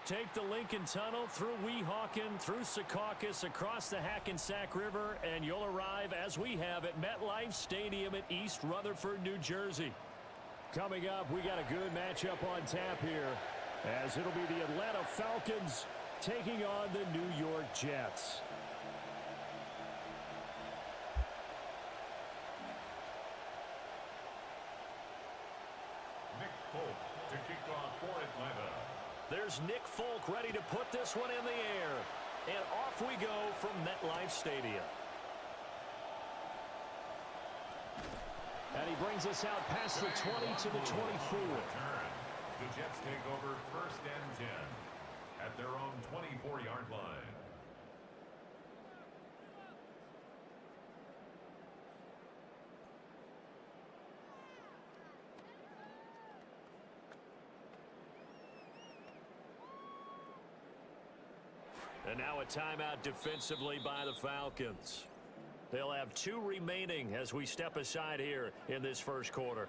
Take the Lincoln Tunnel through Weehawken, through Secaucus, across the Hackensack River, and you'll arrive, as we have, at MetLife Stadium at East Rutherford, New Jersey. Coming up, we got a good matchup on tap here, as it'll be the Atlanta Falcons taking on the New York Jets. Nick Folk to kick off for Atlanta. There's Nick Folk ready to put this one in the air. And off we go from MetLife Stadium. And he brings us out past the 20 to the 24. The Jets take over 1st and 10 at their own 24-yard line. And now a timeout defensively by the Falcons. They'll have 2 remaining as we step aside here in this first quarter.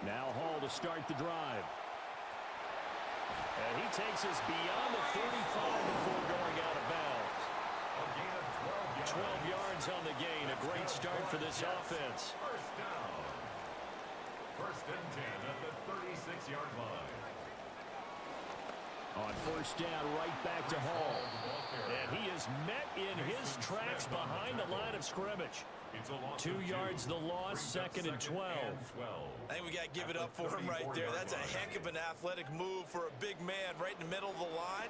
Now Hall to start the drive. And he takes us beyond the 35 before going out of bounds. A gain of 12 yards on the gain. A great start for this offense. First down. 1st and 10 at the 36-yard line. On first down, right back to Hall. And he is met in his tracks behind the line of scrimmage. 2 yards the loss, 2nd and 12. I think we got to give it up for him right there. That's a heck of an athletic move for a big man right in the middle of the line.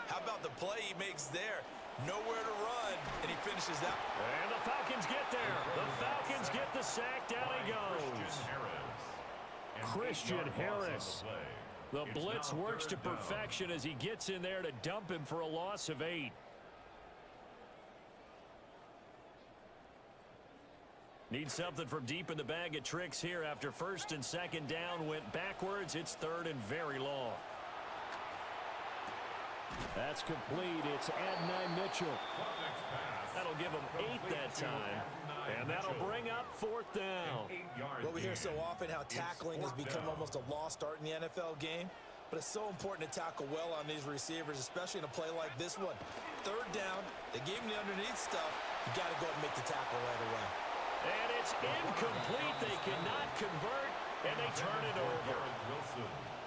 How about the play he makes there? Nowhere to run, and he finishes that. And the Falcons get there. The Falcons get the sack. Down he goes. Christian Harris. The blitz works to perfection as he gets in there to dump him for a loss of 8. Need something from deep in the bag of tricks here after 1st and 2nd down went backwards. It's 3rd and very long. That's complete. It's Adonai Mitchell. That'll give him 8 that time. And that'll bring up 4th down. Well, we hear so often how tackling has become almost a lost art in the NFL game. But it's so important to tackle well on these receivers, especially in a play like this one. 3rd down, they gave him the underneath stuff. You got to go and make the tackle right away. And it's incomplete. They cannot convert, and they turn it over.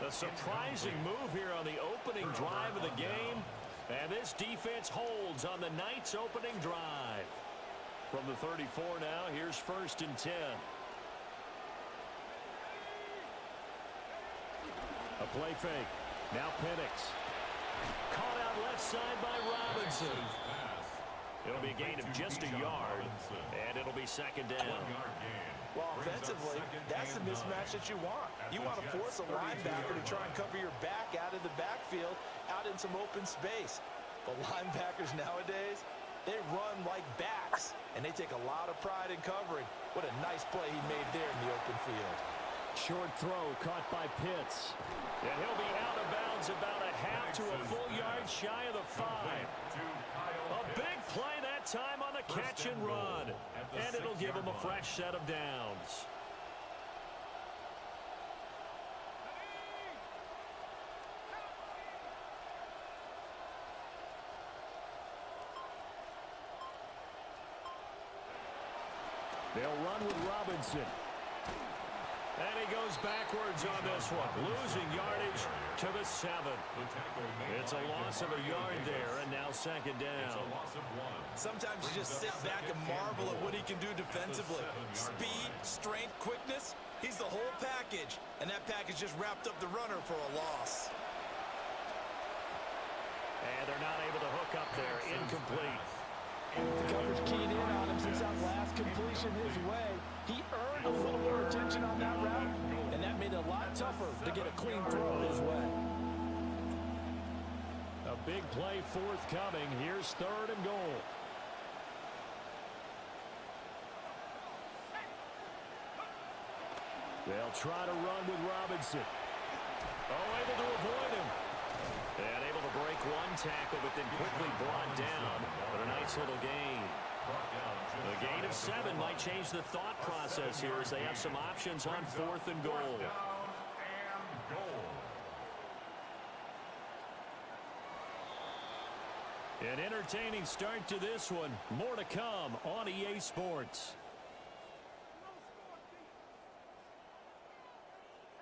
A surprising move here on the opening drive of the game. And this defense holds on the Knights' opening drive. From the 34 now, here's 1st and 10. A play fake. Now Penix. Caught out left side by Robinson. It'll be a gain of just a yard, and it'll be 2nd down. Well, offensively, that's the mismatch that you want. You want to force a linebacker to try and cover your back out of the backfield, out in some open space. But linebackers nowadays, they run like backs, and they take a lot of pride in covering. What a nice play he made there in the open field. Short throw caught by Pitts. And he'll be out of bounds about a half to a full yard shy of the 5. A big play that time on the catch and run. And it'll give him a fresh set of downs. They'll run with Robinson. And he goes backwards on this one, losing yardage to the 7. It's a loss of a yard there, and now 2nd down. Sometimes you just sit back and marvel at what he can do defensively. Speed, strength, quickness, he's the whole package. And that package just wrapped up the runner for a loss. And they're not able to hook up there, incomplete. The coverage keyed in on him since that last completion his way. He earned a little more attention on that route, and that made it a lot tougher to get a clean throw his way. A big play forthcoming. Here's 3rd and goal. They'll try to run with Robinson. Oh, able to avoid him. And able to break one tackle, but then quickly brought down. But a nice little gain. The gain of 7 might change the thought process here as they have some options on 4th and goal. An entertaining start to this one. More to come on EA Sports.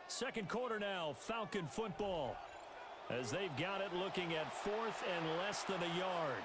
Second quarter now, Falcon football. As they've got it looking at 4th and less than a yard.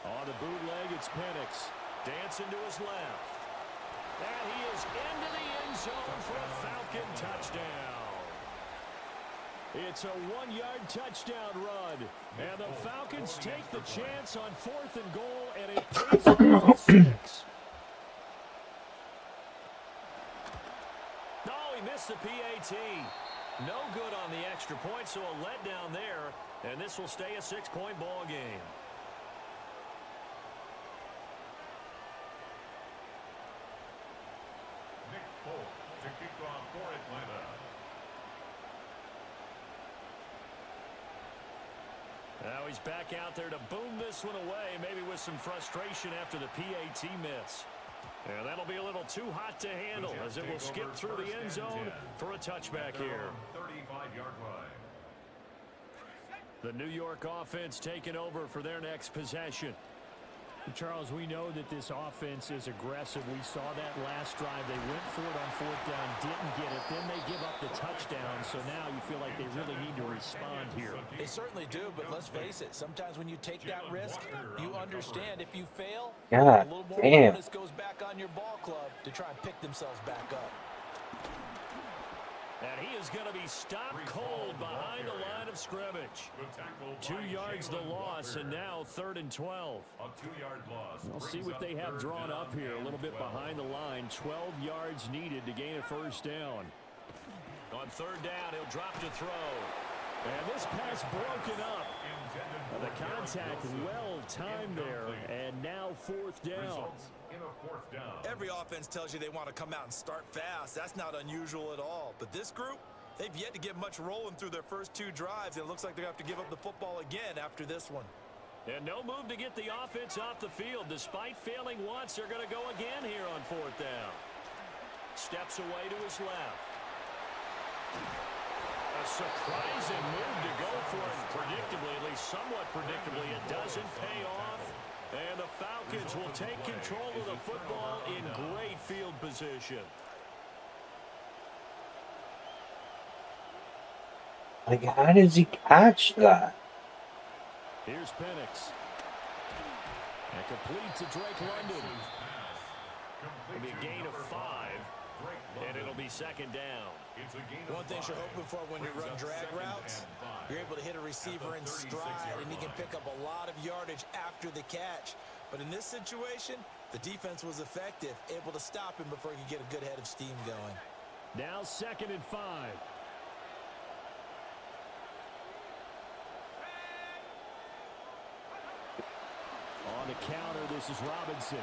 On the bootleg, it's Penix. Dancing to his left. And he is into the end zone for a Falcon touchdown. It's a 1-yard touchdown run. And the Falcons take the chance on 4th and goal, and it pays off at 6. No, he missed the PAT. No good on the extra point, so a letdown there. And this will stay a 6-point ball game. To kick off for Atlanta. Now he's back out there to boom this one away, maybe with some frustration after the PAT miss. And that'll be a little too hot to handle as it will skip through the end zone for a touchback here. 35-yard line. The New York offense taking over for their next possession. Charles, we know that this offense is aggressive. We saw that last drive. They went for it on 4th down, didn't get it. Then they give up the touchdown. So now you feel like they really need to respond here. They certainly do, but let's face it. Sometimes when you take that risk, you understand if you fail, a little more bonus goes back on your ball club to try and pick themselves back up. And he is going to be stopped cold behind the line of scrimmage. 2 yards the loss, and now 3rd and 12. A 2-yard loss. We'll see what they have drawn up here. A little bit behind the line. 12 yards needed to gain a 1st down. On 3rd down, he'll drop to throw. And this pass broken up. The contact well timed there, and now 4th down. Every offense tells you they want to come out and start fast. That's not unusual at all. But this group, they've yet to get much rolling through their first 2 drives. And it looks like they're going to have to give up the football again after this one. And no move to get the offense off the field. Despite failing once, they're going to go again here on 4th down. Steps away to his left. A surprising move to go for it. Predictably, at least somewhat predictably, it doesn't pay off. And the Falcons will take control of the football in great field position. Like, how does he catch that? Here's Penix. And complete to Drake London. It'll be a gain of 5. And it'll be 2nd down. One thing you're hoping for when you run drag routes, you're able to hit a receiver in stride, and he can pick up a lot of yardage after the catch. But in this situation, the defense was effective, able to stop him before he could get a good head of steam going. Now 2nd and 5. On the counter, this is Robinson.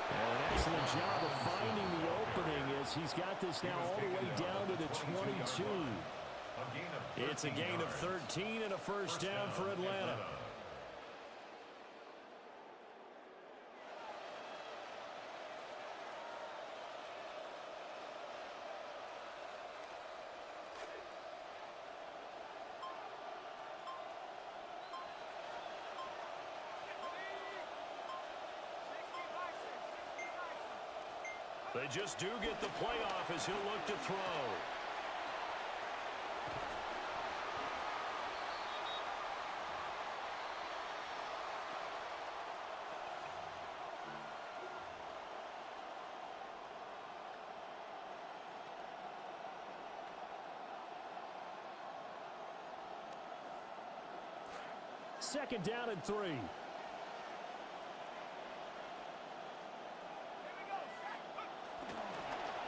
And an excellent job of finding the opening as he's got this now all the way down to the 22. It's a gain of 13 and a 1st down for Atlanta. They just do get the playoff as he'll look to throw. Second down and 3.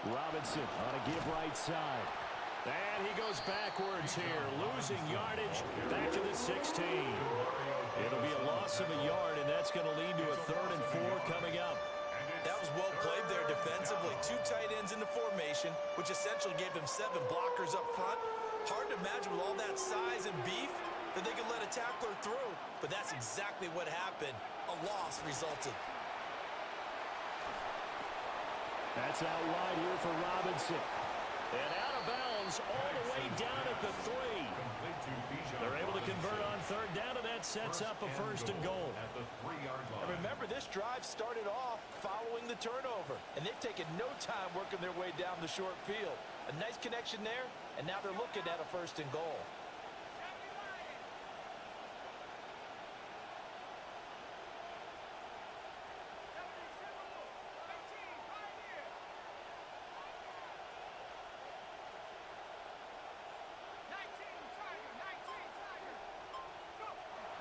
Robinson on a give right side. And he goes backwards here, losing yardage back to the 16. It'll be a loss of a yard, and that's going to lead to a 3rd and 4 coming up. That was well played there defensively. 2 tight ends in the formation, which essentially gave them 7 blockers up front. Hard to imagine with all that size and beef that they could let a tackler through, but that's exactly what happened. A loss resulted. That's out wide here for Robinson. And out of bounds all the way down at the 3. They're able to convert on 3rd down, and that sets up a 1st and goal. And remember, this drive started off following the turnover, and they've taken no time working their way down the short field. A nice connection there, and now they're looking at a 1st and goal.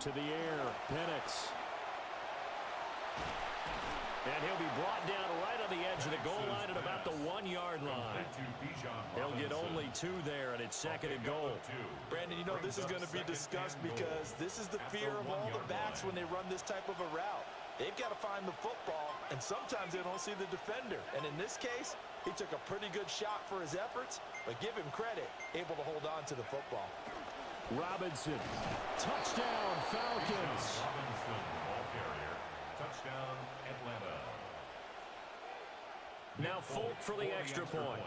To the air, Penix. And he'll be brought down right on the edge of the goal line at about the 1-yard line. He'll get only 2 there, and it's 2nd and goal. Brandon, you know this is going to be discussed because this is the fear of all the backs when they run this type of a route. They've got to find the football, and sometimes they don't see the defender. And in this case, he took a pretty good shot for his efforts, but give him credit, able to hold on to the football. Robinson. Touchdown, Falcons. Robinson, ball carrier. Touchdown, Atlanta. Now Folk for the extra point.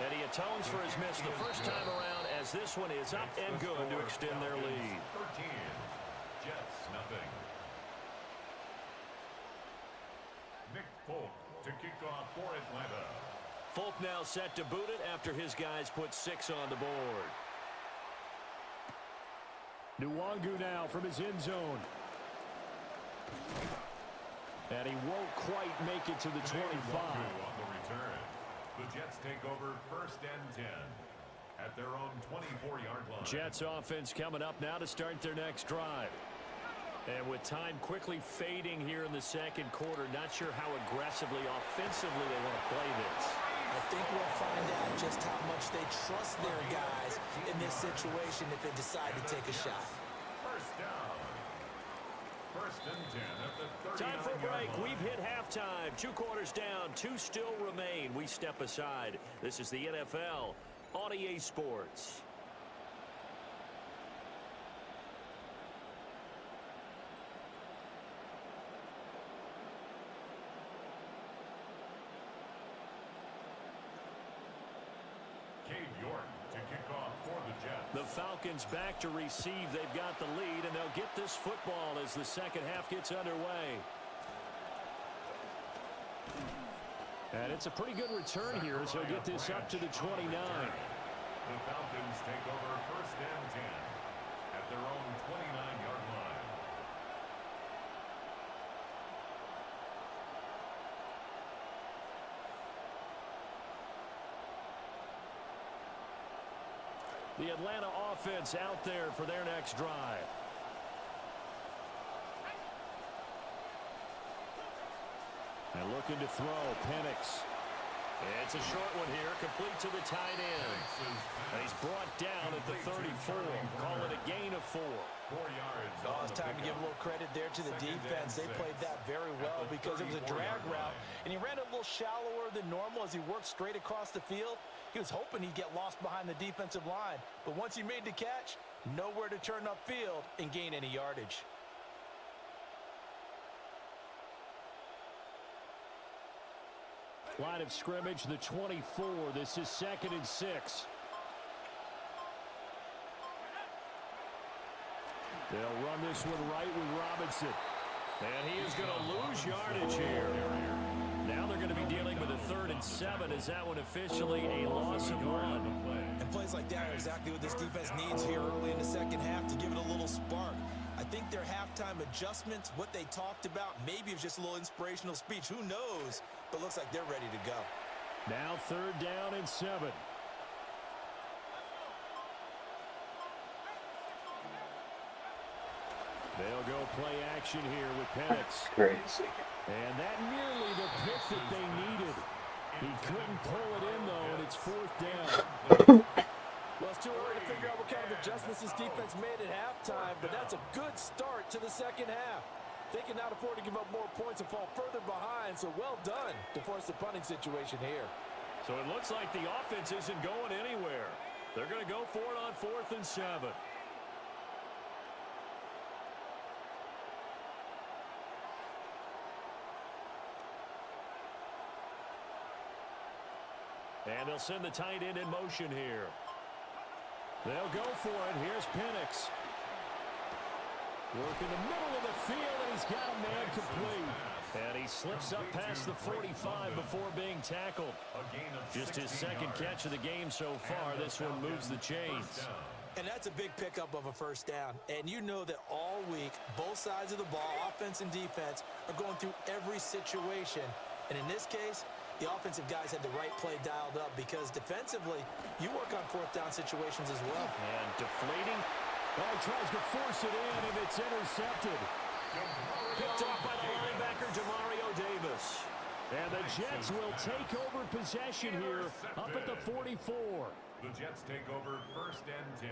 And he atones for his miss the first time around, as this one is up and good to extend their lead. 13. Jets, nothing. Nick Folk to kick off for Atlanta. Folk now set to boot it after his guys put 6 on the board. Nwangu now from his end zone. And he won't quite make it to the 25. On the return. The Jets take over 1st and 10 at their own 24-yard line. Jets offense coming up now to start their next drive. And with time quickly fading here in the 2nd quarter, not sure how aggressively, offensively they want to play this. I think we'll find out just how much they trust their guys in this situation if they decide to take a shot. 1st down. 1st and 10 at the 39-yard Time for a break. line. We've hit halftime. 2 quarters down. 2 still remain. We step aside. This is the NFL on EA Sports. The Falcons back to receive. They've got the lead, and they'll get this football as the 2nd half gets underway. And it's a pretty good return here as he'll get this up to the 29. The Falcons take over 1st and 10 at their own 29-yard line. The Atlanta offense out there for their next drive. And looking to throw, Penix. It's a short one here, complete to the tight end. And he's brought down at the 34. Call it a gain of 4. 4 yards. Oh, it's time to give a little credit there to the defense. They played that very well because it was a drag route, and he ran a little shallower than normal as he worked straight across the field. He was hoping he'd get lost behind the defensive line, but once he made the catch, nowhere to turn upfield and gain any yardage. Line of scrimmage, the 24. This is 2nd and 6. They'll run this one right with Robinson. And he is going to lose yardage here. Now they're going to be dealing with a 3rd and 7. Is that one officially a loss of 1? And plays like that are exactly what this defense needs here early in the second half to give it a little spark. I think their halftime adjustments, what they talked about, maybe it's just a little inspirational speech. Who knows? But looks like they're ready to go. Now 3rd down and 7. They'll go play action here with Penix. Crazy. And that nearly the pick that they needed. He couldn't pull it in, though, and it's 4th down. Well, it's too early to figure out what kind of adjustments this defense made at halftime, but that's a good start to the second half. They can now afford to give up more points and fall further behind, so well done to force the punting situation here. So it looks like the offense isn't going anywhere. They're going to go for it on 4th and 7. And they'll send the tight end in motion here. They'll go for it. Here's Penix. Work in the middle of the field, and he's got a man complete. And he slips up past the 45 before being tackled. Just his 2nd catch of the game so far. This one moves the chains. And that's a big pickup of a 1st down. And you know that all week, both sides of the ball, offense and defense, are going through every situation. And in this case, the offensive guys had the right play dialed up because defensively, you work on 4th down situations as well. And deflating. Well, he tries to force it in, and it's intercepted. Picked up by the linebacker, Tmrw Davis. And the Jets will take over possession here up at the 44. The Jets take over 1st and 10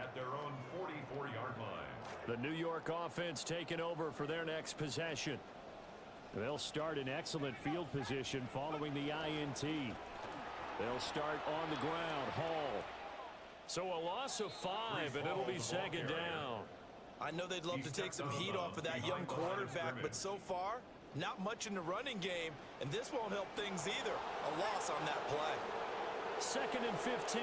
at their own 44-yard line. The New York offense taking over for their next possession. They'll start in excellent field position following the INT. They'll start on the ground. Hall. So a loss of 5, and it'll be 2nd down. I know they'd love to take some heat off of that young quarterback, but so far, not much in the running game, and this won't help things either. A loss on that play. 2nd and 15.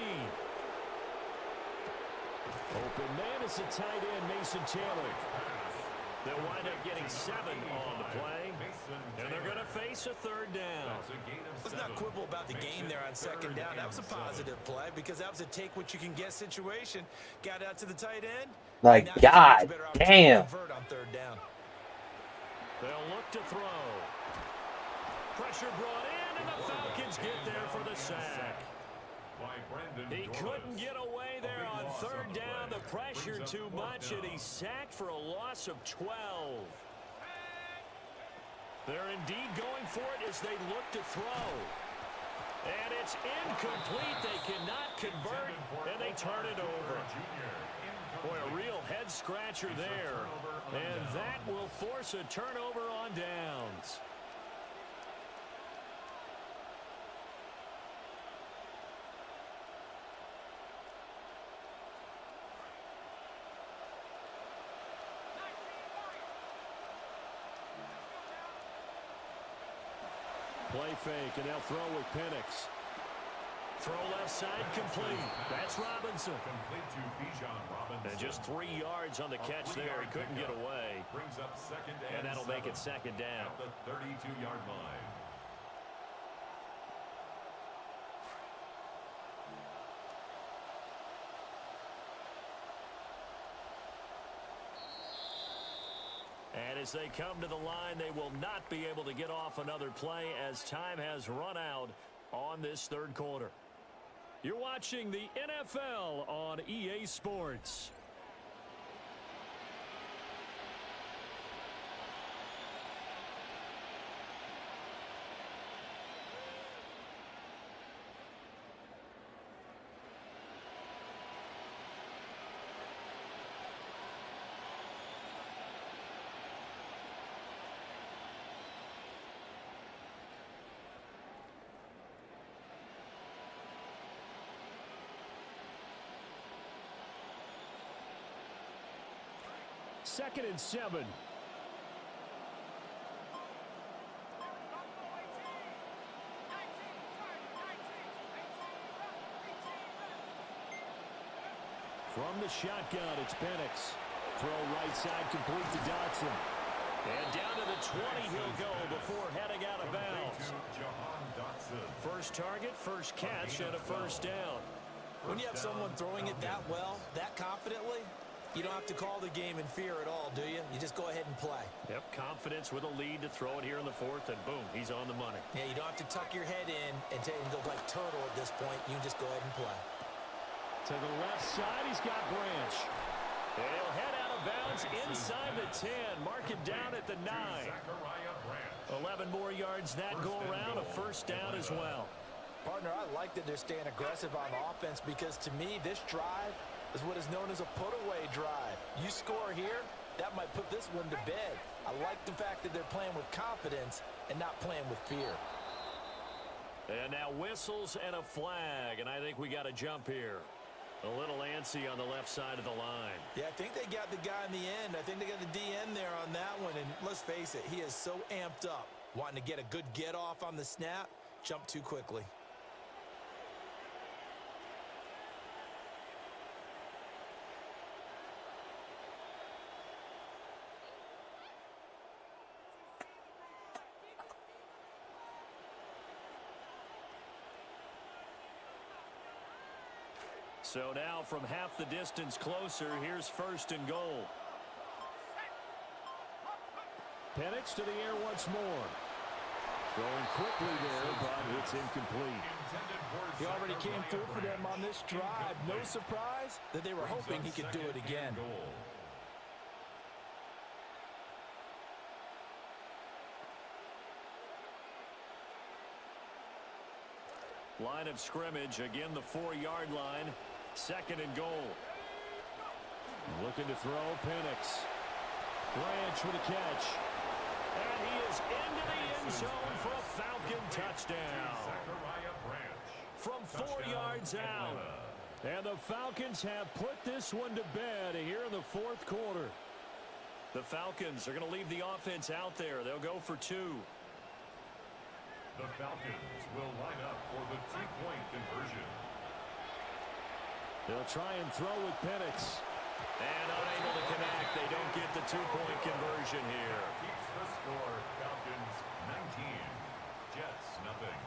Open man is the tight end, Mason Taylor. They'll wind up getting 7 on the play, and they're going to face a 3rd down. Let's not quibble about the game there on 2nd down. That was a positive play because that was a take-what-you-can-get situation. Got out to the tight end. Like, God damn. On 3rd down. They'll look to throw. Pressure brought in, and the Falcons get there for the sack. He couldn't get away there on 3rd down. The pressure too much, and he's sacked for a loss of 12. They're indeed going for it as they look to throw. And it's incomplete. They cannot convert, and they turn it over. Boy, a real head-scratcher there. And that will force a turnover on downs. Play fake, and they'll throw with Penix. Throw left side complete. That's Robinson. Complete to Bijan Robinson. And just 3 yards on the catch there. He couldn't get away. Brings up 2nd and that'll 7 make it 2nd down. at the 32-yard line. And as they come to the line, they will not be able to get off another play as time has run out on this 3rd quarter. You're watching the NFL on EA Sports. Second and 7. From the shotgun, it's Penix. Throw right side complete to Dotson. And down to the 20 he'll go before heading out of bounds. First target, first catch, and a first down. When you have someone throwing it that well, that confidently, you don't have to call the game in fear at all, do you? You just go ahead and play. Yep, confidence with a lead to throw it here in the fourth, and boom, he's on the money. Yeah, you don't have to tuck your head in and go like turtle at this point. You can just go ahead and play. To the left side, he's got Branch. And he'll head out of bounds inside the 10. Mark him down at the 9. 11 more yards that go around, a first down as well. Partner, I like that they're staying aggressive on offense because to me, this drive is what is known as a put-away drive. You score here, that might put this one to bed. I like the fact that they're playing with confidence and not playing with fear. And now whistles and a flag, and I think we got a jump here. A little antsy on the left side of the line. Yeah, I think they got the guy in the end. I think they got the DN there on that one, and let's face it, he is so amped up, wanting to get a good get-off on the snap, jump too quickly. So now from half the distance closer, here's first and goal. Penix to the air once more. Throwing quickly there, but it's incomplete. He already came through for them on this drive. No surprise that they were hoping he could do it again. Line of scrimmage, again the 4-yard line. Second and goal. Looking to throw, Penix. Branch with a catch. And he is into the end zone for a Falcon touchdown. From 4 yards out. And the Falcons have put this one to bed here in the fourth quarter. The Falcons are going to leave the offense out there. They'll go for 2. The Falcons will line up for the 2-point conversion. They'll try and throw with Penix. And unable to connect. They don't get the 2-point conversion here. Keeps the score. Falcons 19. Jets nothing.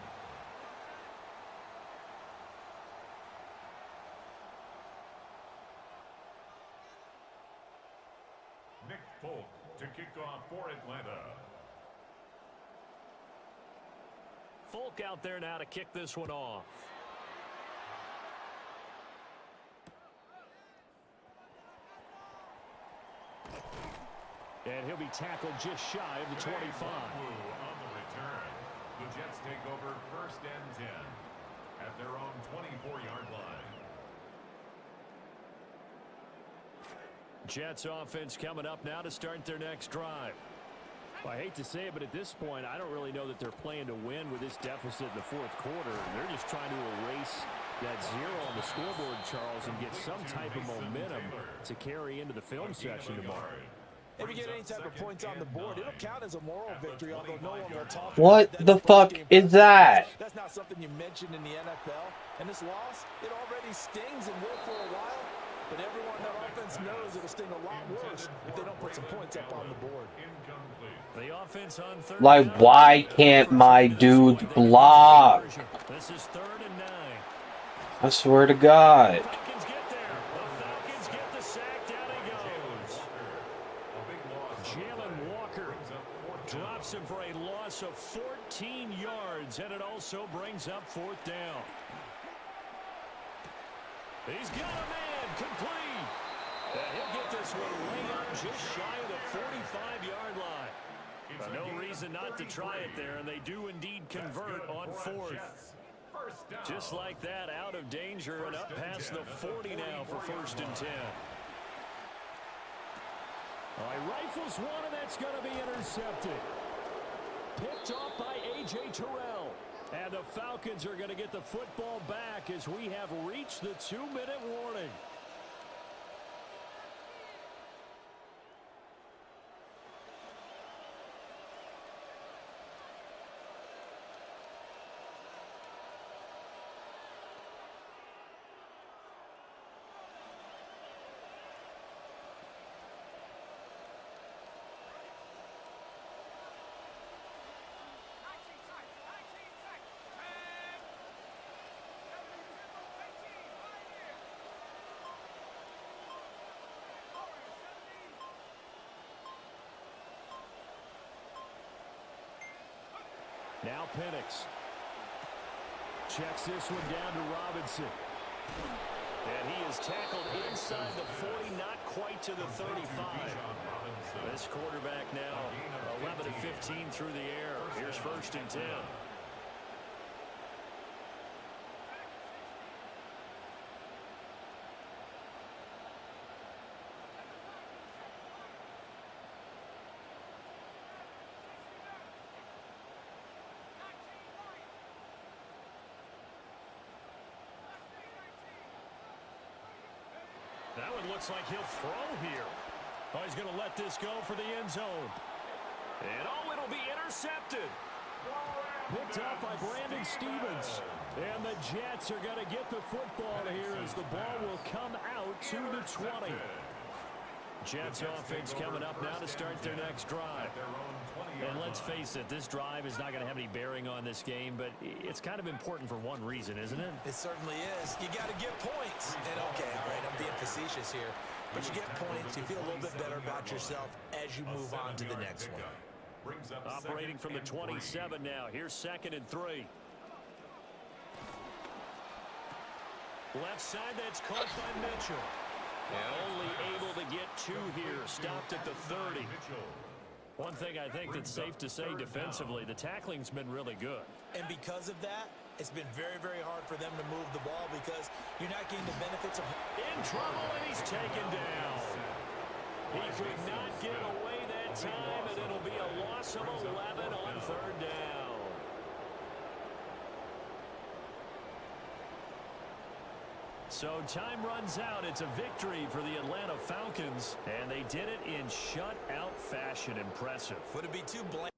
Nick Folk to kick off for Atlanta. Folk out there now to kick this one off. And he'll be tackled just shy of the 25. On the return, the Jets take over first and 10 at their own 24-yard line. Jets offense coming up now to start their next drive. Well, I hate to say it, but at this point, I don't really know that they're playing to win with this deficit in the fourth quarter. They're just trying to erase that 0 on the scoreboard, Charles, and get some type of momentum to carry into the film section tomorrow. If you get any type of points on the board, it'll count as a moral victory, although no one will talk What about the fuck is that? That's not something you mentioned in the NFL. And this loss, it already stings and will for a while. But everyone on that offense knows it'll sting a lot worse if they don't put some points up on the board. The offense on third. Like, why can't my dude block? This is 3rd and 9. I swear to God. Falcons get there. The Falcons get the sack. Down he goes. Jalen Walker drops him for a loss of 14 yards, and it also brings up 4th down. He's got a man complete. And he'll get this one way up just shy of the 45-yard line. No reason not to try it there, and they do indeed convert on 4th. Just like that, out of danger and up past the 40 now for 1st and 10. All right, rifles one, and that's going to be intercepted. Picked off by A.J. Terrell. And the Falcons are going to get the football back as we have reached the 2-minute warning. Now Penix. Checks this one down to Robinson. And he is tackled inside the 40, not quite to the 35. This quarterback now 11 of 15 through the air. Here's 1st and 10. That one looks like he'll throw here. Oh, he's going to let this go for the end zone. And oh, it'll be intercepted. Picked up by Brandon Stevens. And the Jets are going to get the football here as the ball will come out to the 20. Jets offense coming up now to start their next drive. And let's face it, this drive is not going to have any bearing on this game, but it's kind of important for one reason, isn't it? It certainly is. You got to get points. And okay, all right, I'm being facetious here, but you get points, you feel a little bit better about yourself as you move on to the next one. Operating from the 27 now. Here's 2nd and 3. Left side, that's caught by Mitchell. And only able to get 2 here. Stopped at the 30. One thing I think that's safe to say defensively, the tackling's been really good. And because of that, it's been very, very hard for them to move the ball because you're not getting the benefits of... In trouble, and he's taken down. He could not get away that time, and it'll be a loss of 11 on 3rd down. So time runs out. It's a victory for the Atlanta Falcons, and they did it in shutout fashion. Impressive. Would it be too blank?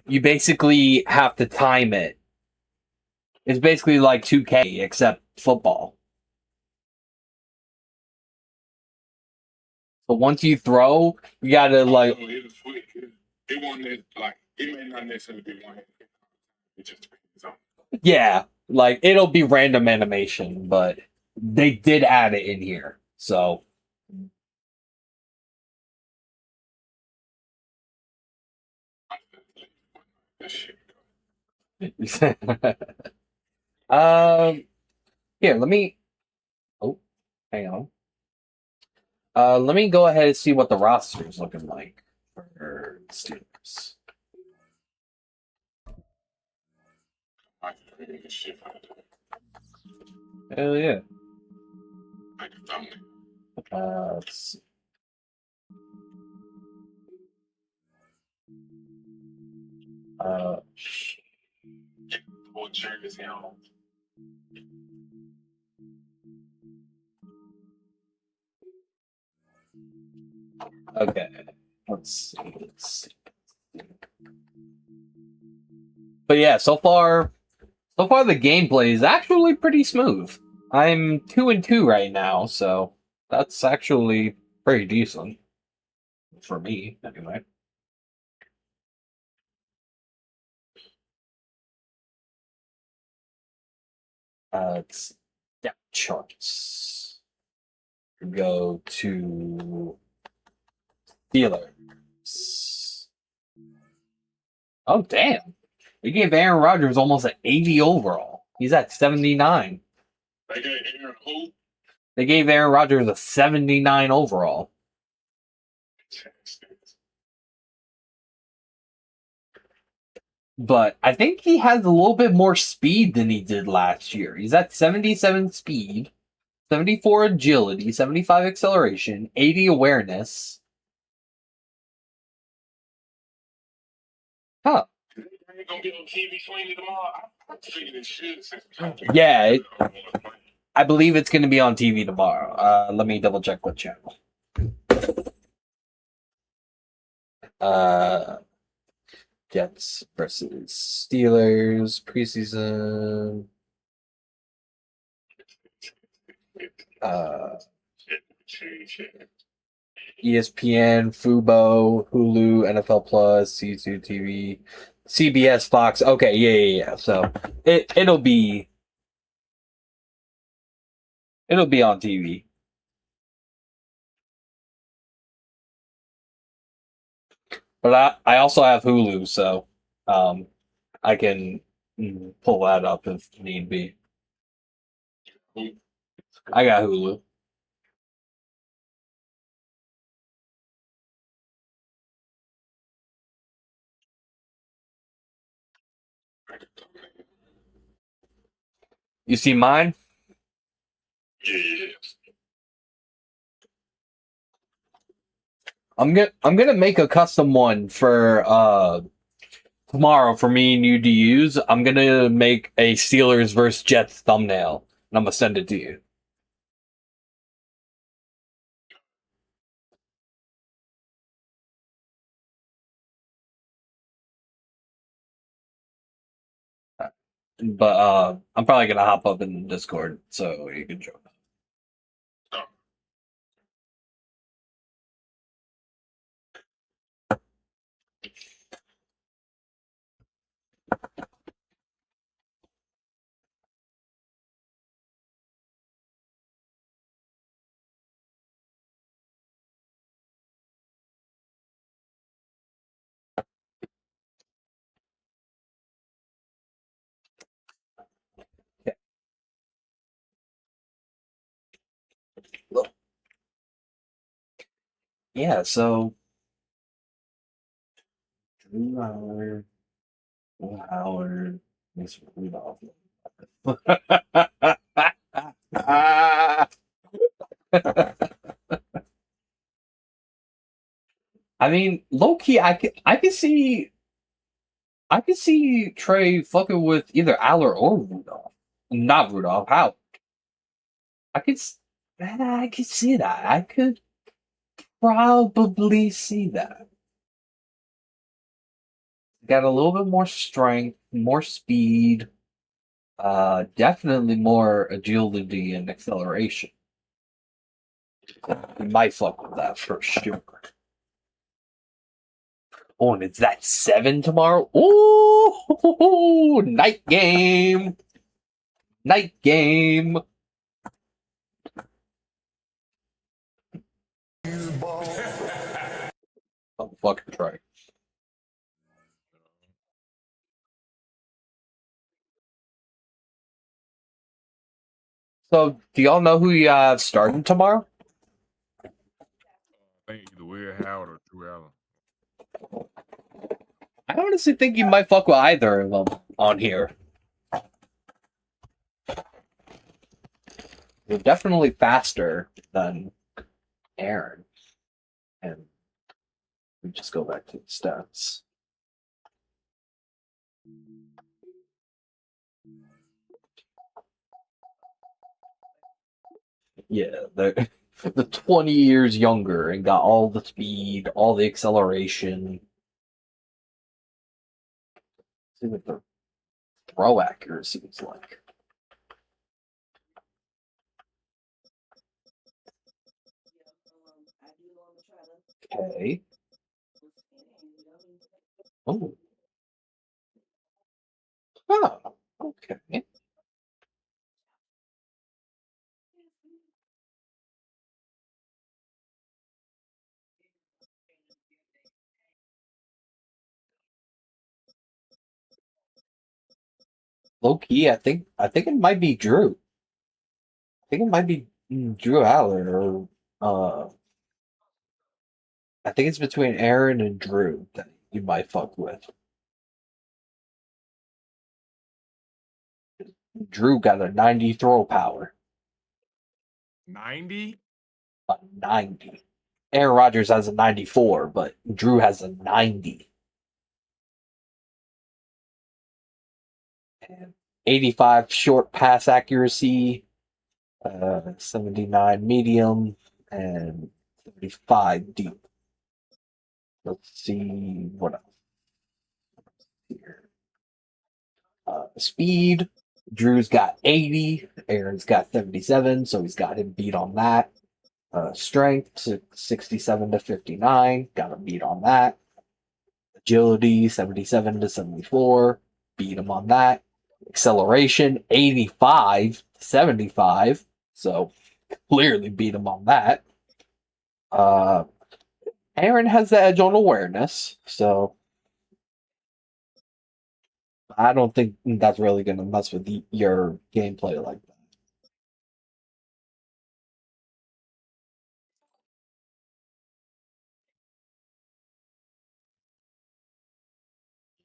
You basically have to time it. It's basically like 2K, except football. But once you throw, you gotta like. Oh, it was quick. It wasn't like it may not necessarily be one. It just depends on. Yeah, like it'll be random animation, but they did add it in here, so. That shit. Here, let me. Oh, hang on. Let me go ahead and see what the roster is looking like for the Steelers. I figured this shit out there. Hell yeah. Like a thumbnail. Let's see. What shirt is he on? Okay. Let's see. But yeah, so far the gameplay is actually pretty smooth. I'm 2-2 right now, so that's actually pretty decent for me, anyway. It's depth charts. Go to Steelers. Oh damn! They gave Aaron Rodgers almost an 80 overall. He's at 79. They got Aaron who? They gave Aaron Rodgers a 79 overall. But I think he has a little bit more speed than he did last year. He's at 77 speed, 74 agility, 75 acceleration, 80 awareness. Huh. Gonna be on TV swinging tomorrow. I figured it should. Yeah, I believe it's going to be on TV tomorrow. Let me double check what channel. Jets versus Steelers preseason. ESPN, Fubo, Hulu, NFL Plus, C2 TV, CBS, Fox. Okay, yeah. So it'll be on TV. But I also have Hulu, so I can pull that up if need be. I got Hulu. You see mine? Yeah. I'm gonna make a custom one for tomorrow for me and you to use. I'm gonna make a Steelers versus Jets thumbnail, and I'm gonna send it to you. but I'm probably gonna hop up in Discord so you can join. So, Yeah. Yeah, so Drew Howard, Drew Howard, Mason Rudolph. I mean, low key, I could see Trey fucking with either Aller or Rudolph. Not Rudolph. How? I could, I could see that. I could probably see that. Got a little bit more strength, more speed, definitely more agility and acceleration. You might fuck with that for sure. Oh, and it's that 7 tomorrow. Ooh, night game. Night game. I'm fucking trying. So, do y'all know who you have starting tomorrow? I think either Will Howard or Drew Allen. I honestly think you might fuck with either of them on here. They're definitely faster than Aaron. And we just go back to the stats. Yeah, they're 20 years younger and got all the speed, all the acceleration. See what their throw accuracy is like. Okay. Oh. Oh. Okay. Low key, I think it might be Drew. I think it might be Drew Allen or I think it's between Aaron and Drew that you might fuck with. Drew got a 90 throw power. 90? A 90. Aaron Rodgers has a 94, but Drew has a 90. And 85 short pass accuracy, 79 medium, and 35 deep. Let's see what else here. Speed. Drew's got 80. Aaron's got 77, so he's got him beat on that. Strength 67 to 59, got him beat on that. Agility 77 to 74, beat him on that. Acceleration 85 to 75, so clearly beat him on that. Uh, Aaron has the edge on awareness, so I don't think that's really going to mess with your gameplay like that.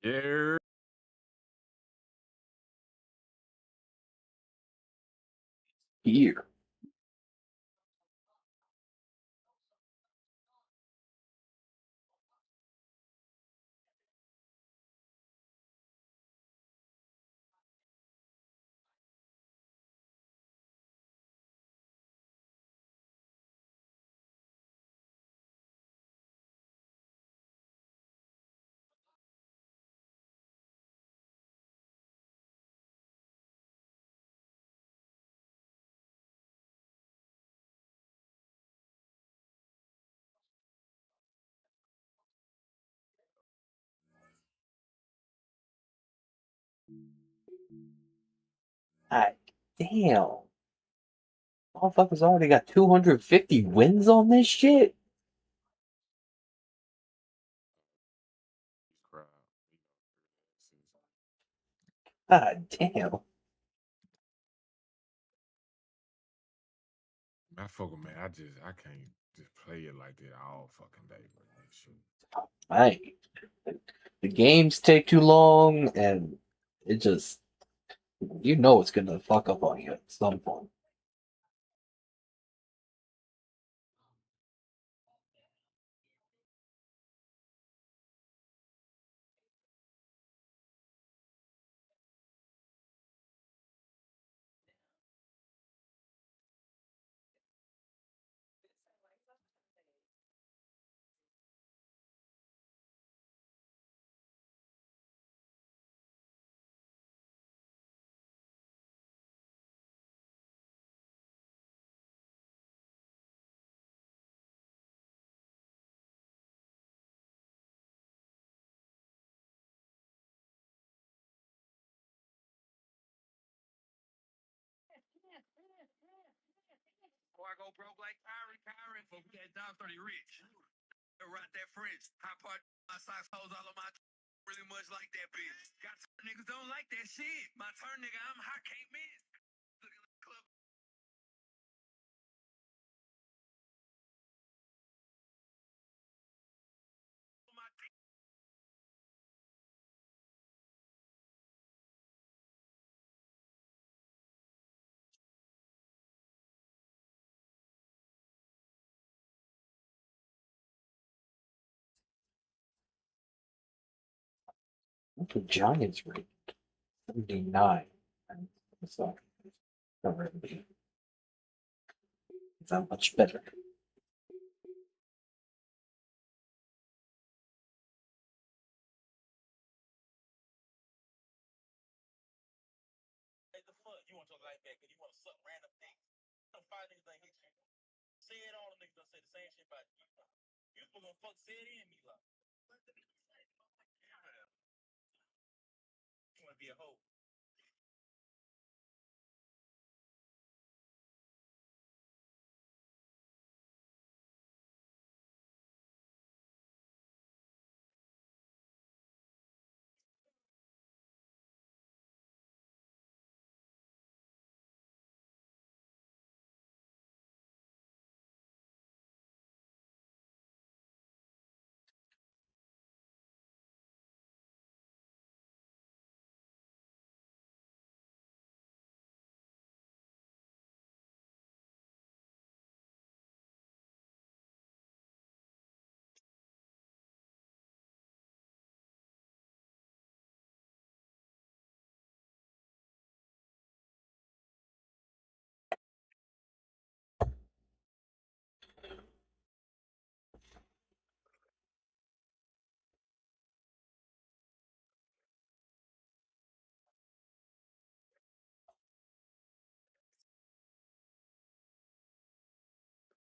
Yeah. Here. God damn. Motherfuckers already got 250 wins on this shit? Crap. God damn. I fuck with, man. I can't just play it like that all fucking day, bro. That shit. The games take too long, and it just, you know it's gonna fuck up on you at some point. Before I go broke like Kyrie, for that dog 30 rich. Right that French. Hot part, my socks, hoes all of my really much like that bitch. Got some niggas don't like that shit. My turn, nigga, I'm hot, can't miss. Look at the club. What the Giants rate? 79. It's not really that much better. The fuck you want your life back because you want to suck random things. Some five niggas that hit you. Say it all the niggas gonna say the same shit about you. You supposed to fuck say it in me like. You wanna be a hoe.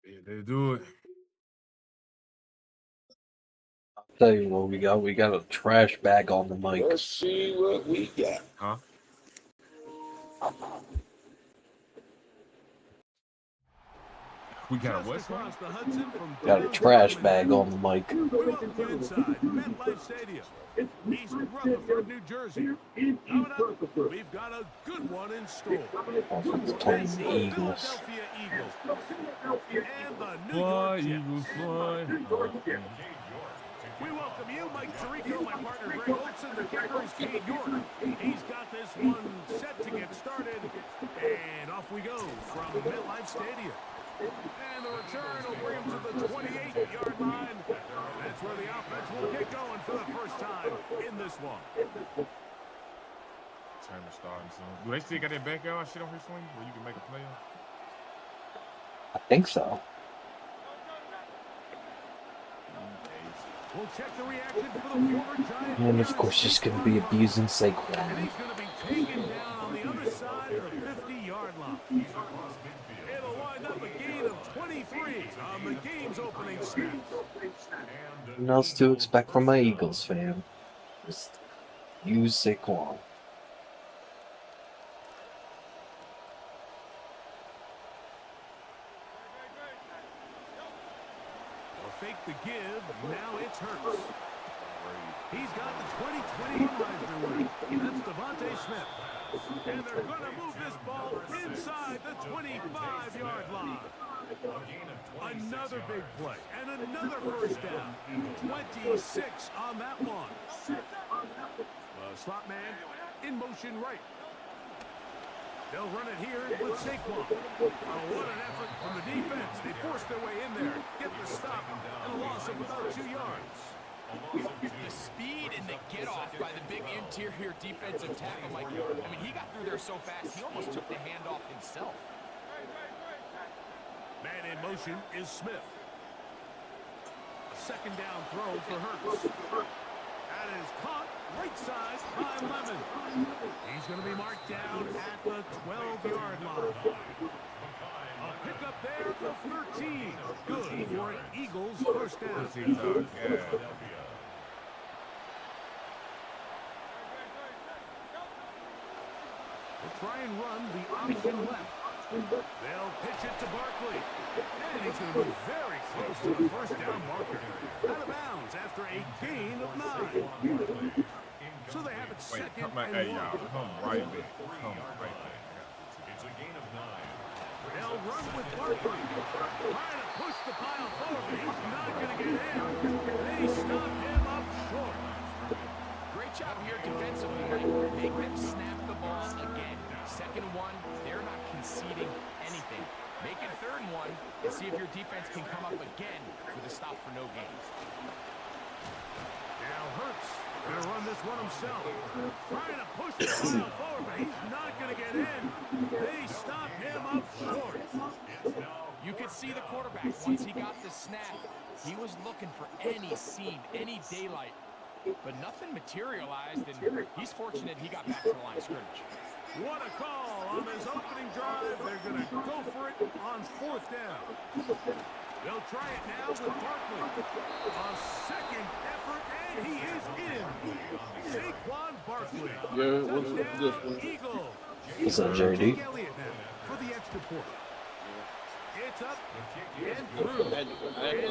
Yeah, they do it. Tell you what we got. We got a trash bag on the mic. Let's see what we got. Huh? We got a what? Across the Hudson from Got a trash bag on the mic. we welcome you inside MetLife Stadium, East Rutherford, New Jersey. Coming up, we've got a good one in store. It's playing It's the the Eagles. Philadelphia Eagles and the New Fly, York Eagles, Jets. fly. We welcome you, Mike Tirico, my partner Greg Olson, the kicker is Cade York. He's got this one set to get started, and off we go from MetLife Stadium. And the return will bring him to the 28-yard line. And that's where the offense will get going for the first time in this one. Timer starting soon. Do they still got that backyard shit on his swing where you can make a play on? I think so. We'll check the reaction for the former Giant. And of course, just gonna be abusing And Saquon. he's going to be taken down on the other side of the 50-yard line. It'll wind up a gain of 23 on the game's opening snap. Nothing else to expect from my Eagles fan. Just use Saquon. the give. Now it's Hurts. He's got the 2021 Heisman winner. That's Devontae Smith. And they're going to move this ball inside the 25-yard line. Another big play and another first down. 26 on that one. Slot man in motion right. They'll run it here with Saquon. Oh, what an effort from the defense. They forced their way in there, get the stop, and a loss of about 2 yards. The speed and the get-off by the big interior defensive tackle, Mike. I mean, he got through there so fast, he almost took the handoff himself. Man in motion is Smith. A second down throw for Hurts. That is caught right side by Lemon. He's going to be marked down at the 12-yard line. A pickup there of 13. Good for an Eagles first down. They'll try and run the option left. They'll pitch it to Barkley. And he's going to move very close to the first down marker. Out of bounds after a gain of 9. So they have it second and 1. Hey, y'all, come right back. Come right back. It's a gain of 9. They'll run with Barkley. Trying to push the pile forward. He's not going to get in. They stop him up short. Great job here defensively, Mike. Make them snap the ball again. Second and 1, they're not conceding anything. Make it third and 1 and see if your defense can come up again with a stop for no gain. Now Hurts going to run this one himself. Trying to push the ball forward, but he's not going to get in. They stop him up short. You could see the quarterback, once he got the snap, he was looking for any seam, any daylight. But nothing materialized, and he's fortunate he got back to the line of scrimmage. What a call on this opening drive. They're going to go for it on fourth down. They'll try it now with Barkley. A second effort, and he is in. Saquon Barkley. Touchdown, Eagles. What's up, JD? Elliott now for the extra point. It's up and through. And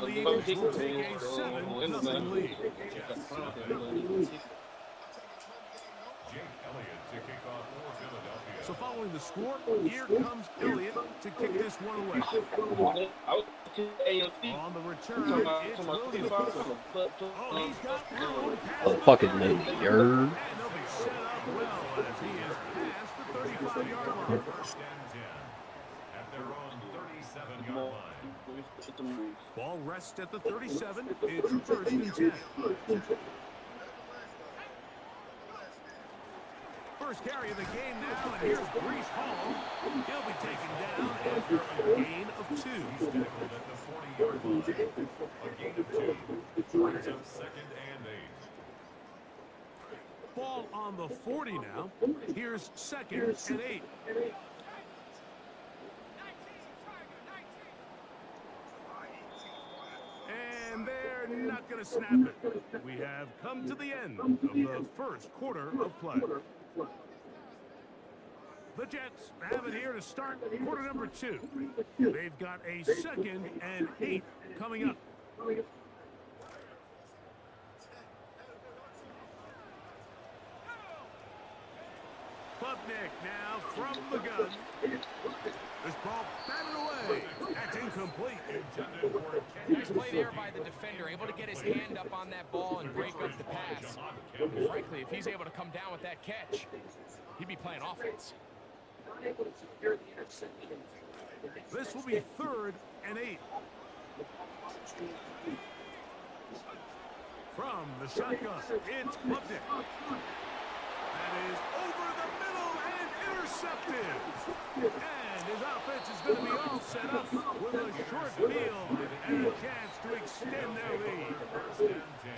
the Eagles will take a 7-0 lead. So following the score, here comes Elliott to kick this one away. On the return, it's Williams. Oh, he's got room past Fucking the 30. nigga. And they'll be set up well as he is past the 35-yard line. First and 10 at their own 37-yard line. Ball rests at the 37. It's first and 10. First carry of the game now, and here's Breece Hall. He'll be taken down after a gain of 2. He's tackled at the 40-yard line. A gain of 2. Brings up second and 8. Ball on the 40 now. Here's second and 8. And they're not going to snap it. We have come to the end of the first quarter of play. The Jets have it here to start quarter number 2. They've got a second and 8 coming up. Klubnik now from the gun. This ball batted away. That's incomplete. Nice play there by the defender, able to get his hand up on that ball and break up the pass. And frankly, if he's able to come down with that catch, he'd be playing offense. This will be third and 8. From the shotgun, it's Klubnik. That is over the middle and intercepted. And his offense is going to be all set up with a short field and a chance to extend their lead. First and 10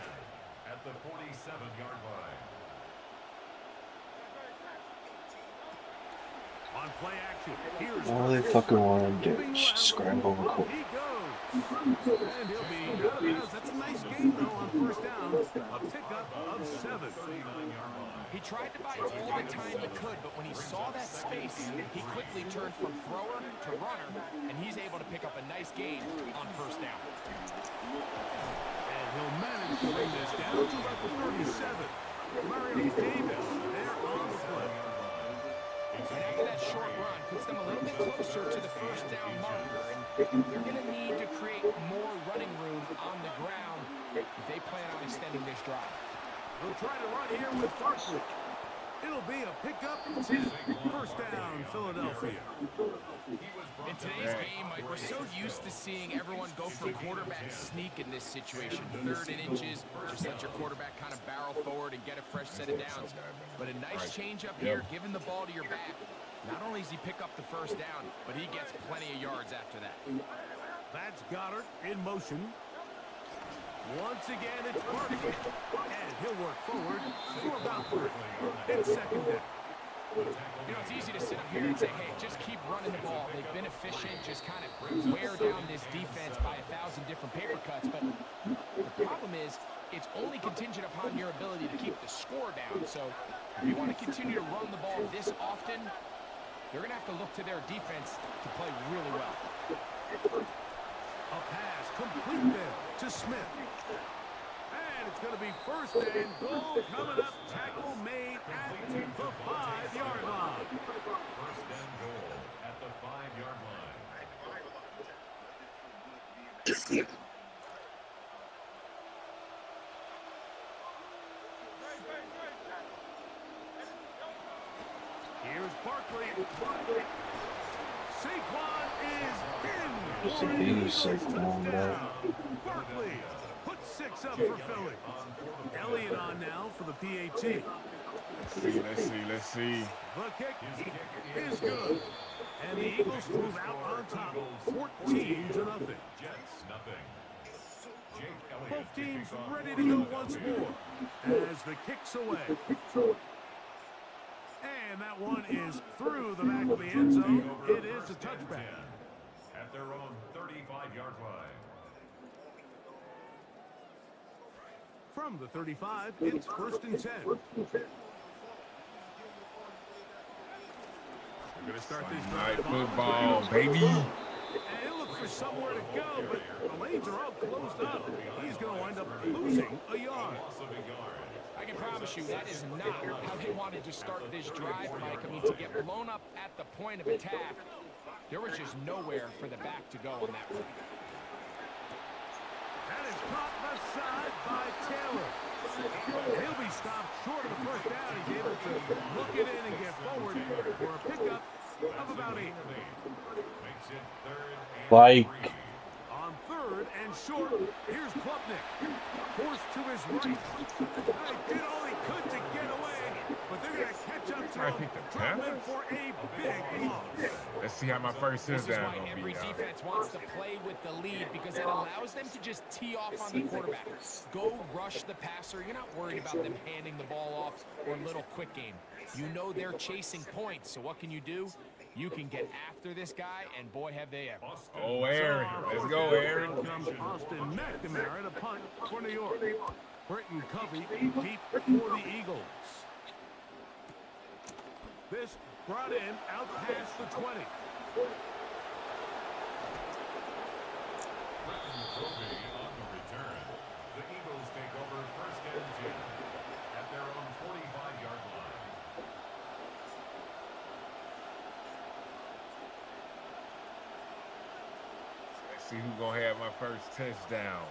at the 47-yard line. On play action, here's All they fucking want to do is scramble the court. He goes. And he'll be out of bounds. That's a nice game, though, on first down. A pickup of 7. He tried to buy all the time he could, but when he saw that space, he quickly turned from thrower to runner, and he's able to pick up a nice gain on first down. And he'll manage to bring this down to about the 37. Mario Davis there on the play. And after that short run, puts them a little bit closer to the first down marker, and they're going to need to create more running room on the ground if they plan on extending this drive. We'll try to run here with Bokc. It'll be a pickup of 10. First down, Philadelphia. In today's game, Mike, we're so used to seeing everyone go for quarterback sneak in this situation. 3rd and inches, just let your quarterback kind of barrel forward and get a fresh set of downs. But a nice change up here, giving the ball to your back. Not only does he pick up the first down, but he gets plenty of yards after that. That's Goddard in motion. Once again, it's Bokc. And he'll work forward for about 3. It's second down. You know, it's easy to sit up here and say, hey, just keep running the ball. They've been efficient, just kind of wear down this defense by 1,000 different paper cuts. But the problem is, it's only contingent upon your ability to keep the score down. So if you want to continue to run the ball this often, you're going to have to look to their defense to play really well. A pass complete there to Smith. And it's going to be first and goal coming up. Tackle made at the 5-yard line. First and goal at the 5-yard line. Here's Barkley. Saquon is in. Barkley puts 6 up for Philly. Elliott on now for the PAT. Let's see. The kick is good. And the Eagles move out on top, 14-0. Both teams ready to go once more as the kick's away. And that one is through the back of the end zone. It is a touchback. At their own 35-yard line. From the 35, it's first and 10. We're going to start this drive. Football, baby. And he'll look for somewhere to go, but the lanes are all closed up. He's going to wind up losing a yard. I can promise you that is not how they wanted to start this drive, Mike. I mean, to get blown up at the point of attack, there was just nowhere for the back to go on that one. That is caught aside by Taylor. He'll be stopped short of the first down. He's able to look it in and get forward for a pickup of about 8. Like, On 3rd and short, here's Klubnik. Forced to his right. He did all he could to get away, but they're going to catch up to him. Drop him for a big loss. Let's see how my first This is touchdown why gonna every be. defense wants to play with the lead, because it allows them to just tee off on the quarterback. Go rush the passer. You're not worried about them handing the ball off or little quick game. You know they're chasing points, so what can you do? You can get after this guy, and boy, have they ever. Oh, Aaron. Let's go, Aaron. Comes Austin McNamara to punt for New York. Britton Covey deep for the Eagles. This brought in out past the 20. On the return, the Eagles take over first and 10 at their own 45-yard line. Let's see who's gonna have my first touchdown.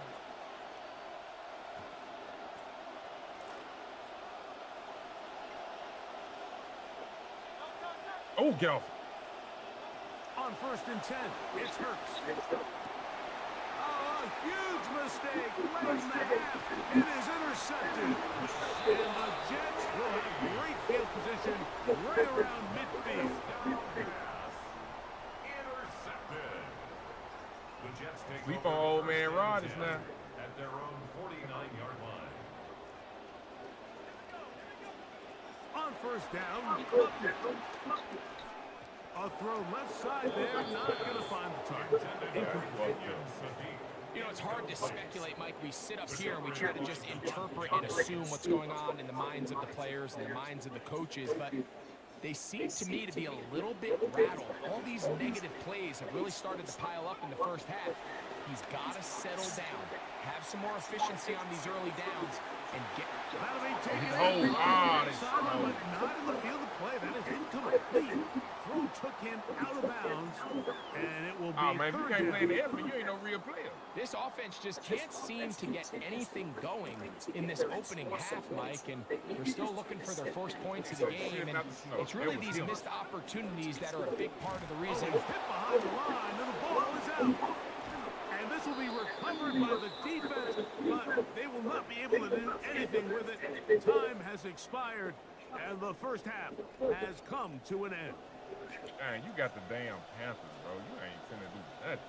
Oh, get off. On first and 10, it's Hurts. Oh, a huge mistake. Late in the half. It is intercepted. And the Jets will have great field position right around midfield. Intercepted. The Jets take Sleep over on old man first and Rodgers 10 now. at their own 49-yard line. On first down, Klubnik. A throw left side there, not going to find the target. Incomplete. You know, it's hard to speculate, Mike. We sit up here and we try to just interpret and assume what's going on in the minds of the players and the minds of the coaches, but they seem to me to be a little bit rattled. All these negative plays have really started to pile up in the first half. He's got to settle down, have some more efficiency on these early downs, and get... That'll be taken Oh, in. ah, Sideline, but not in the field of play. That is incomplete. Throw took him out of bounds, and it will be Oh, man, if you third can't play in down. the element, you ain't no real player. This offense just can't seem to get anything going in this opening half, Mike, and they're still looking for their first points of the game, and it's really these missed opportunities that are a big part of the reason. Hit behind the line, and the ball is out. And this will be recovered by the defense, but they will not be able to do anything with it. Time has expired, and the first half has come to an end. Man, you got the damn Panthers, bro. You ain't finna do nothing.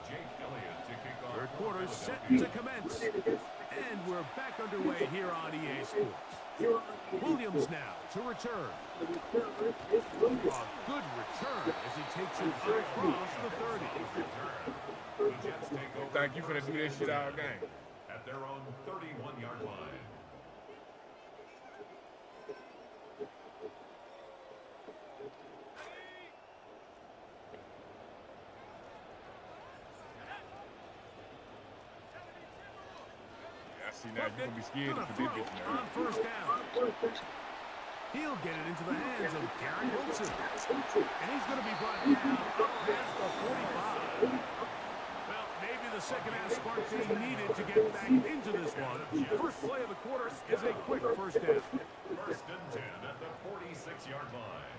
Jake Elliott to kick off. Third quarter set to commence, and we're back underway here on EA Sports. Williams now to return. A good return as he takes it across the 30. The Jets take over. Think you finna do this shit all game? At their own 31-yard line. I see now you're gonna be scared Gonna for throw this bitch on now. first down. He'll get it into the hands of Gary Wilson. And he's going to be brought down up past the 45. Well, maybe the second half spark they needed to get back into this one. First play of the quarter is a quick first down. First and 10 at the 46-yard line.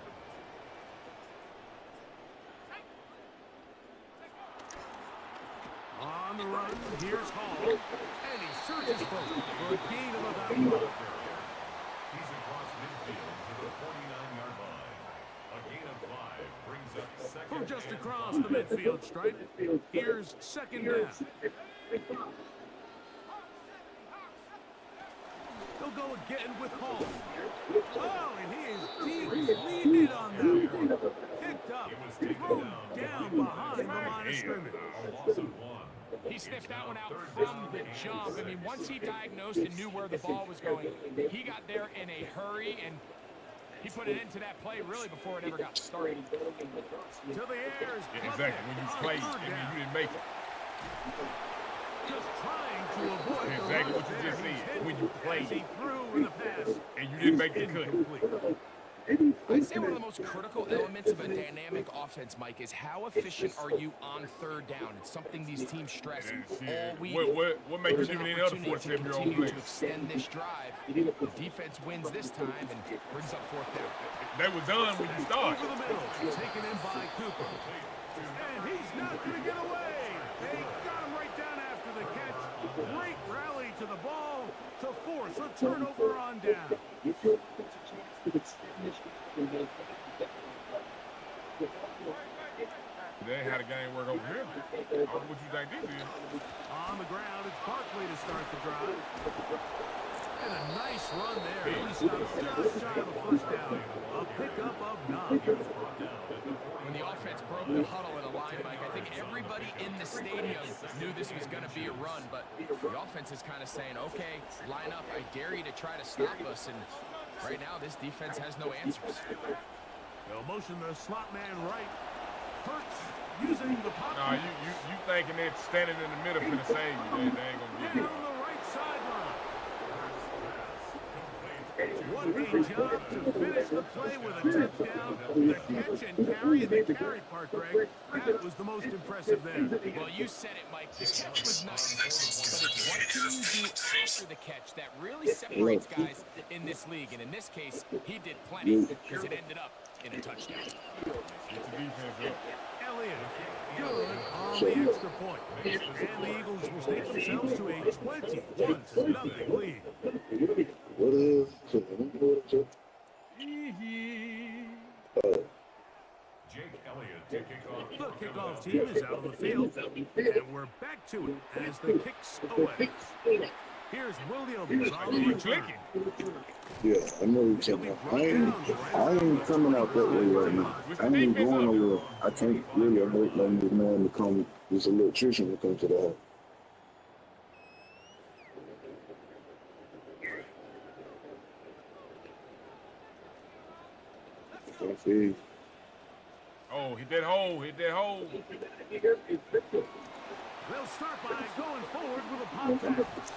On the run, here's Hall. And he searches for a gain of about 5. He's across midfield to the 49-yard line. A gain of 5 brings up second. From just across the midfield stripe, here's second down. He'll go again with Hall. Oh, and he is deep-leaded on that one. Picked up, thrown down behind the line of scrimmage. A loss of 1. He sniffed that one out from the jump. I mean, once he diagnosed and knew where the ball was going, he got there in a hurry, and he put it into that play really before it ever got started. To the air. Yeah, exactly. When you played, I mean, you didn't make it. Just trying to avoid Exactly what you just said. When you played, he threw in the pass. and you didn't make the cut. I'd say one of the most critical elements of a dynamic offense, Mike, is how efficient are you on third down? It's something these teams stress all week. What makes There's you an even another opportunity to 47-year-old continue player? to extend this drive. The defense wins this time and brings up fourth down. They were done when you started. Over the middle, taken in by Cooper. And he's not going to get away. They got him right down after the catch. Great rally to the ball to force a turnover on down. They had a game work over here. What you think this is? On the ground, it's Barkley to start the drive. And a nice run there. He stops just shy of a first down. A pickup of 9. When the offense broke the huddle at a line, Mike, I think everybody in the stadium knew this was going to be a run, but the offense is kind of saying, okay, line up, I dare you to try to stop us, and right now this defense has no answers. They'll motion the slot man right. Hurts using the pop. Nah, you thinking they're standing in the middle for the save you. They ain't gonna get Down it. the right sideline. What a job to finish the play with a touchdown. The catch and carry, and the carry part, Greg, that was the most impressive there. Well, you said it, Mike. The catch was nice, but it's what can you do after the catch that really separates guys in this league. And in this case, he did plenty because it ended up in a touchdown. Get the defense up. Elliott, good on the extra point. And the Eagles will stake themselves to a 21-0 lead. Jake Elliott to kick off. The kickoff team is out on the field, and we're back to it as the kicks away. Here's Williams on the return. Yeah, I know you're talking about. I ain't coming out that way right now. What's I the ain't defense going up? nowhere. I can't really hurt letting this man become this electrician to come to the house. That's it. Oh, hit that hole. Hit that hole. They'll start by going forward with a pop pass.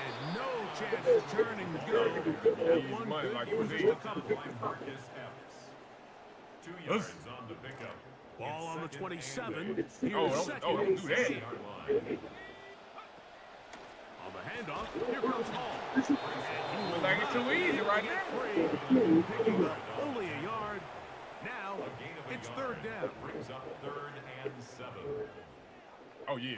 And no chance to turn and go. That Easy one money good like for you just did. a couple. Marcus Epps. 2 yards on the pickup. Ball on the It's 27. second Here's Oh, second. don't do that. On the handoff, here comes Hall. Looks like it's too easy right now. Picking up only a yard. Now, it's third down. Brings up 3rd and 7. Oh, yeah.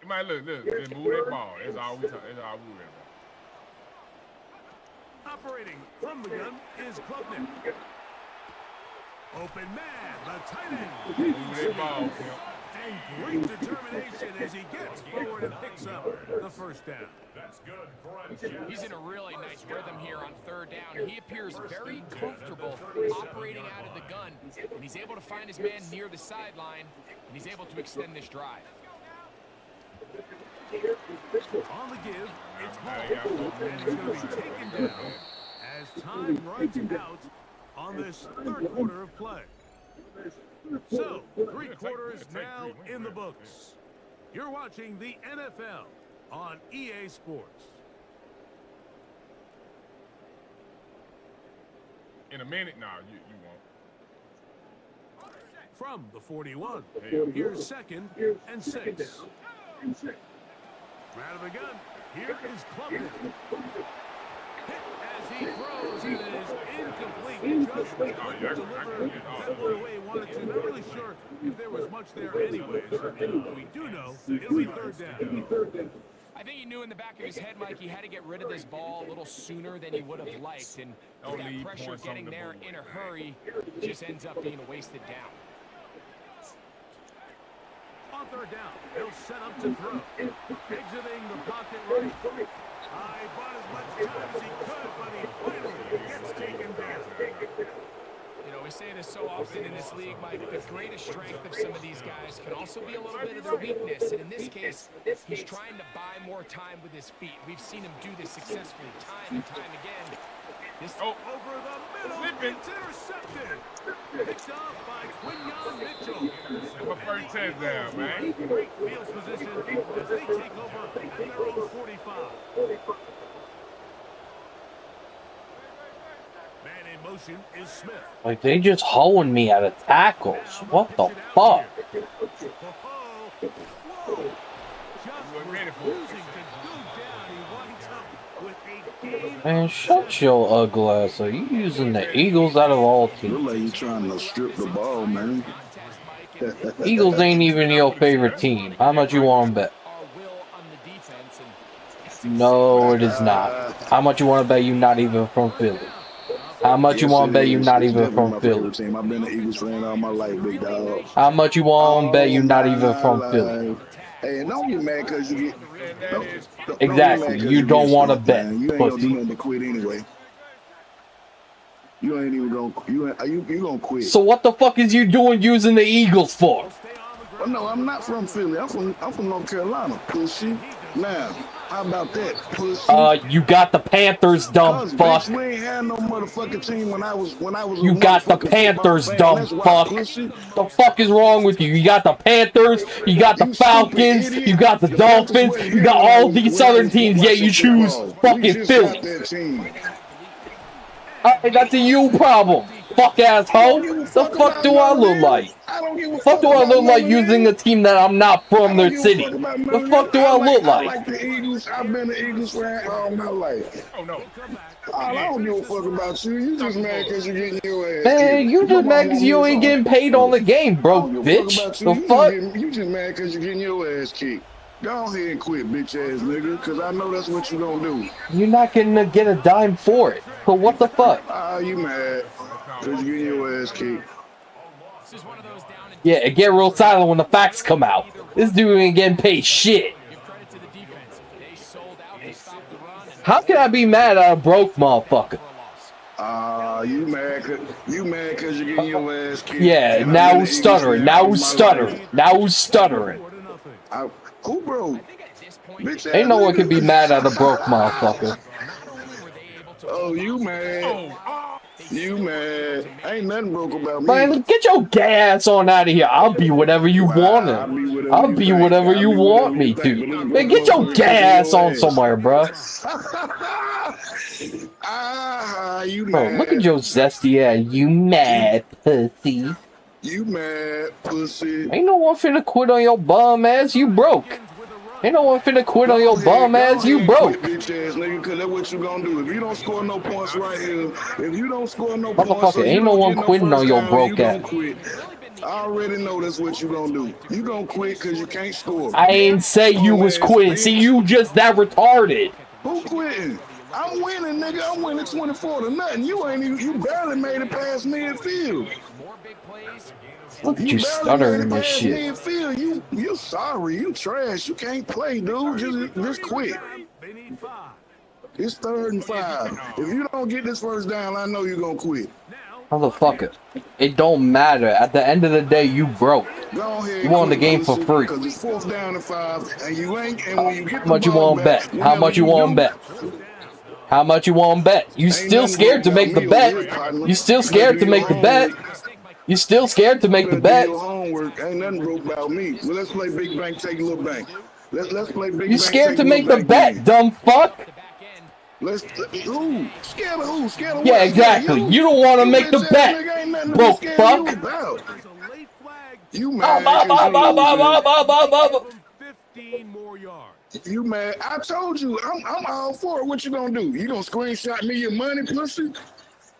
Man, look. Just move that ball. That's all we worry about. Operating from the gun is Klubnik. Open man, the tight end. Move that ball, Kim. And great determination as he gets forward and picks up the first down. That's good for a Jets. He's in a really nice rhythm here on third down. He appears very comfortable operating out of the gun, and he's able to find his man near the sideline, and he's able to extend this drive. On the give, it's Hall, and he's going to be taken down as time runs out on this third quarter of play. So, 3 quarters now in the books. You're watching the NFL on EA Sports. In a minute, nah, you won't. From the 41, here's second and 6. Out of the gun, here is Klubnik. Hit as he throws, and it is incomplete. Just couldn't deliver that one away he wanted to. Not really sure if there was much there anyways. We do know it'll be third down. I think he knew in the back of his head, Mike, he had to get rid of this ball a little sooner than he would have liked. And with that pressure getting there in a hurry, it just ends up being a wasted down. On third down, he'll set up to throw. Exiting the pocket right. He bought as much time as he could, but he finally gets taken down. You know, we say this so often in this league, Mike, the greatest strength of some of these guys can also be a little bit of their weakness. And in this case, he's trying to buy more time with his feet. We've seen him do this successfully time and time again. This over the middle, it's intercepted. Picked off by Quinyon Mitchell. My first touchdown, man. Great field position as they take over at their own 45. Man in motion is Smith. Like, they just hoeing me out of tackles. What the fuck? Whoa. Just You weren't ready for it. refusing to go down. He winds up with a game. Man, shut your ugly ass up. You using the Eagles out of all Look teams. like you trying to strip the ball, man. Eagles ain't even your favorite team. How much you want to bet? No, it is not. How much you want to bet you not even from Philly? How much you want to bet you not even from Philly? Team. I've been an Eagles fan all my life, big dog. How much you want to bet you not even from Philly? Hey, don't get mad because you get. Don't Exactly. get mad You don't want to man. bet. You ain't gonna do Pussy. nothing to quit anyway. You ain't even gonna. You gonna quit. So what the fuck is you doing using the Eagles for? Well, no, I'm not from Philly. I'm from North Carolina, pussy. Now, how about that, pussy? You got the Panthers, dumb fuck. Bitch, we ain't had no motherfucking team when I was. You got the Panthers, dumb fuck. The fuck is wrong with you? You got the Panthers, you got the Falcons, you got the Dolphins, you got all these southern teams, yet you choose fucking Philly. Alright, that's a you problem. Fuck asshole. The fuck do I look like? Fuck do I look like using a team that I'm not from their city? The fuck do I look I like like? the Eagles. I've been an Eagles fan all my life. Oh, no. I don't give a fuck about you. You just mad because you're getting your ass Man, kicked. you just mad because you ain't getting paid on the game, I bro, don't give a bitch. fuck about The you. fuck? You just mad because you're getting your ass kicked. Go ahead and quit, bitch ass nigga, because I know that's what you gonna do. You're not gonna get a dime for it. So what the fuck? You mad because you're getting your ass kicked. This is one of those was down and Yeah, get real silent when the facts come out. This dude ain't getting paid shit. give credit to the defense. They sold out to stop the run. And How can I be mad at a broke motherfucker? You mad cause you're getting your ass kicked. Yeah, And now I'm in who's the stuttering? English Now all who's my stuttering? life. Now who's stuttering? Who broke? Bitch ass Ain't no one nigga. can be mad at a broke motherfucker. Oh, you mad? You mad? Ain't nothing broke about me. Man, get your gas on out of here. I'll be whatever you want I'll to. be whatever I'll you be think. whatever I'll you be want whatever me you think. to. But look, Man, get your motherfucker gas kicking on your somewhere, bro. You Bro, look at mad? your zesty ass. You mad, pussy. You mad, pussy? Ain't no one finna quit on your bum ass. You broke. Ain't no one finna quit on your bum Go ass. You ahead and quit, broke. bitch ass nigga, cause that's what you gonna do. If you don't score no points right here, if you don't score no points Motherfucker, or you ain't no don't one get no quitting on first your down, you broke gonna ass. quit. I already know that's what you gonna do. You gonna quit cause you can't score. I ain't say you was Bum ass quitting. See, bitch. you just that retarded. Who quitting? I'm winning, nigga. I'm winning 24-0. You ain't even. You barely made it past midfield. more big plays. Look at You you barely made stuttering it this past shit. midfield. You sorry. You trash. You can't play, dude. Just quit. They need 5. It's 3rd and 5. If you don't get this first down, I know you're gonna quit. Motherfucker, it don't matter. At the end of the day, you broke. Go ahead You and won the quit, game for pussy, free. because it's 4th down and 5, and you ain't. And when you get How the much you ball want to back, bet? How whenever much you you want to do, bet? How much you want to bet? You ain't still nothing broke scared to about make the me bet? over here, partner. You still You better scared do to your make the bet? homework. You still scared to You make the better do bet? your homework. Ain't nothing broke about me. Well, let's play big bank, take a little bank. Let's play You big bank, scared take to a little make the bank then. bet, dumb fuck? Let's who? Scared of who? Scared of Yeah, what? Scared of exactly. you? You don't want to You make the bitch ass bet, nigga ain't nothing to be broke scared of you fuck. about. You Up, mad up, cause you up, up, up, losing. up, up, up, up. 15 more yards. You mad? I told you, I'm all for it. What you gonna do? You gonna screenshot me your money, pussy?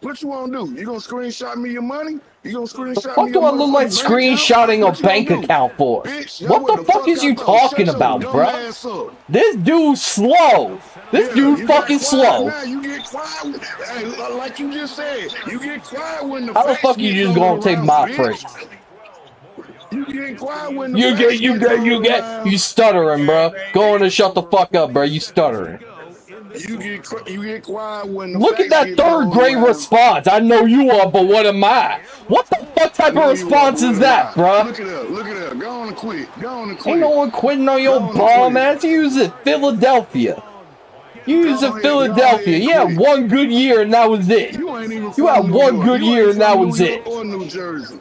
What you wanna do? You gonna screenshot me your money? You gonna The screenshot me fuck your do I look like motherfucking bank account? screenshotting a What you gonna bank do? account for? Bitch, that's What what the the fuck fuck is I you thought. talking Shut your about, dumb bruh? ass up. This dude's slow. This Yeah, dude you got fucking quiet slow. now. You get quiet. Hey, like you just said, you get quiet when the How the facts fuck you get just thrown gonna take around, my bitch. praise? You get quiet when the You facts get, you get get, you thrown get. You around. stuttering, bruh. Go on and shut the fuck up, bruh. You stuttering. You get quiet when the Look at facts that get third thrown grade around. response. I know you are, but what am I? What the fuck type of No, you are, but response what is am that, I? bruh? Look it up. Look it up. Go on and quit. Go on and Ain't no quit. one quitting on your Go on and bomb quit. ass. You was at Philadelphia. You was at Go ahead Philadelphia. and You had quit. one good year and that was it. You ain't even You from had New one York. good You year ain't and that from New was York it. or New Jersey.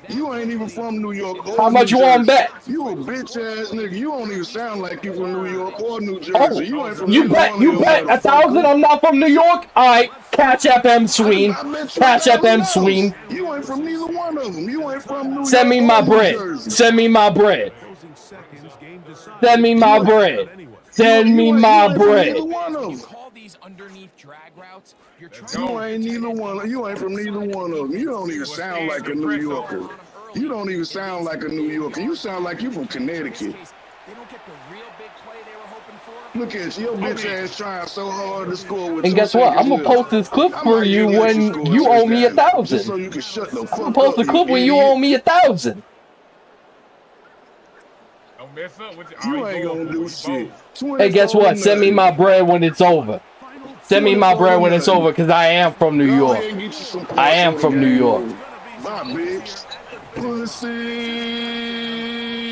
You ain't even from New York How or New much you want to Jersey. bet? You a bitch ass nigga. You don't even sound like you from New York or New Jersey. Oh, You ain't from you neither bet, one of you them bet 1,000 motherfuckers. I'm not from New York? Alright, catch FM Sween. I bet you Catch FM $1,000. Sween. You ain't from neither one of them. You ain't from New Send York me or my New bread. Jersey. Send me my bread. Send me my You ain't, bread. Send me you my ain't from neither bread. one of When you them. call these underneath drag routes, you're trying to You get ain't your tight neither end one. up You ain't on from the neither side of one the of them. You defense. don't even If sound you like a get New pressure on Yorker. them early, You don't even it sound gains like a some New big Yorker. You yards. sound like you from In this Connecticut. case, they don't get the real big play they were hoping for. Look at you, your bitch ass trying so hard to score with And 2 guess what? seconds I'm gonna left. post this clip I for might you just let you when score a you owe me touchdown just 1,000. so you can shut the I'm gonna fuck post up, a you clip when you idiot. owe me 1,000. Don't mess up with you. Oh, You he ain't going gonna for do it. He bold. shit. Hey, guess 24 to what? Send me nothing. my bread when it's over. Send me my 24 to bread when it's over, nothing. because I am from New Go ahead York. and get you some I points am or the from New game York. over. Bye, bitch.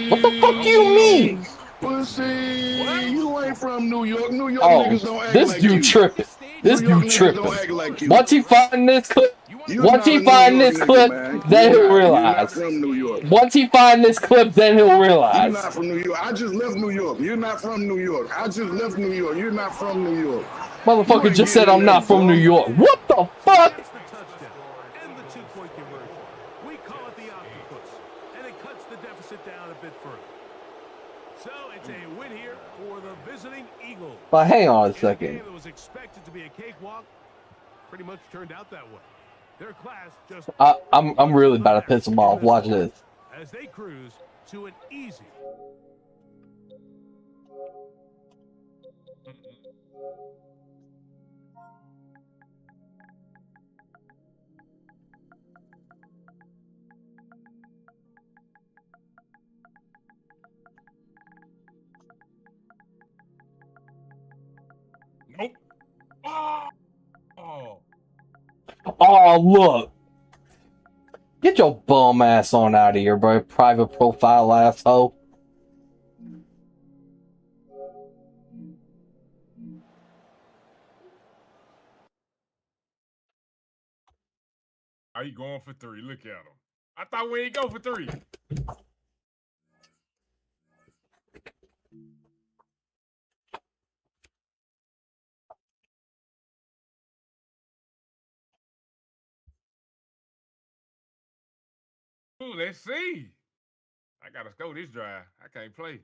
What the fuck do you Pussy. mean? Pussy. You ain't from New York. New York Oh, niggas don't act this like dude you. tripping. New This York dude niggas don't tripping. act like you. Once he find this clip, You're once not he a New find York this nigga, clip, man. then he'll You're not realize. from New York. Once he find this clip, then he'll You're realize. not from New York. I just left New York. You're not from New York. I just left New York. You're not from New York. You Motherfucker ain't just said getting in I'm there, not from New bum. York. What the fuck? That's the touchdown and the 2-point conversion. We call it the octopus, and it cuts the deficit down a bit further. So it's a win here for the visiting Eagles. But hang on a In a game second. that was expected to be a cakewalk, pretty much turned out that way. Their class just I'm really about to piss him off. Watch this. as they cruise to an easy. Oh, look. Get your bum ass on out of here, bro. Private profile asshole. Are you going for 3? Look at him. I thought we ain't go for 3. Ooh, let's see. I gotta score this drive. I can't play.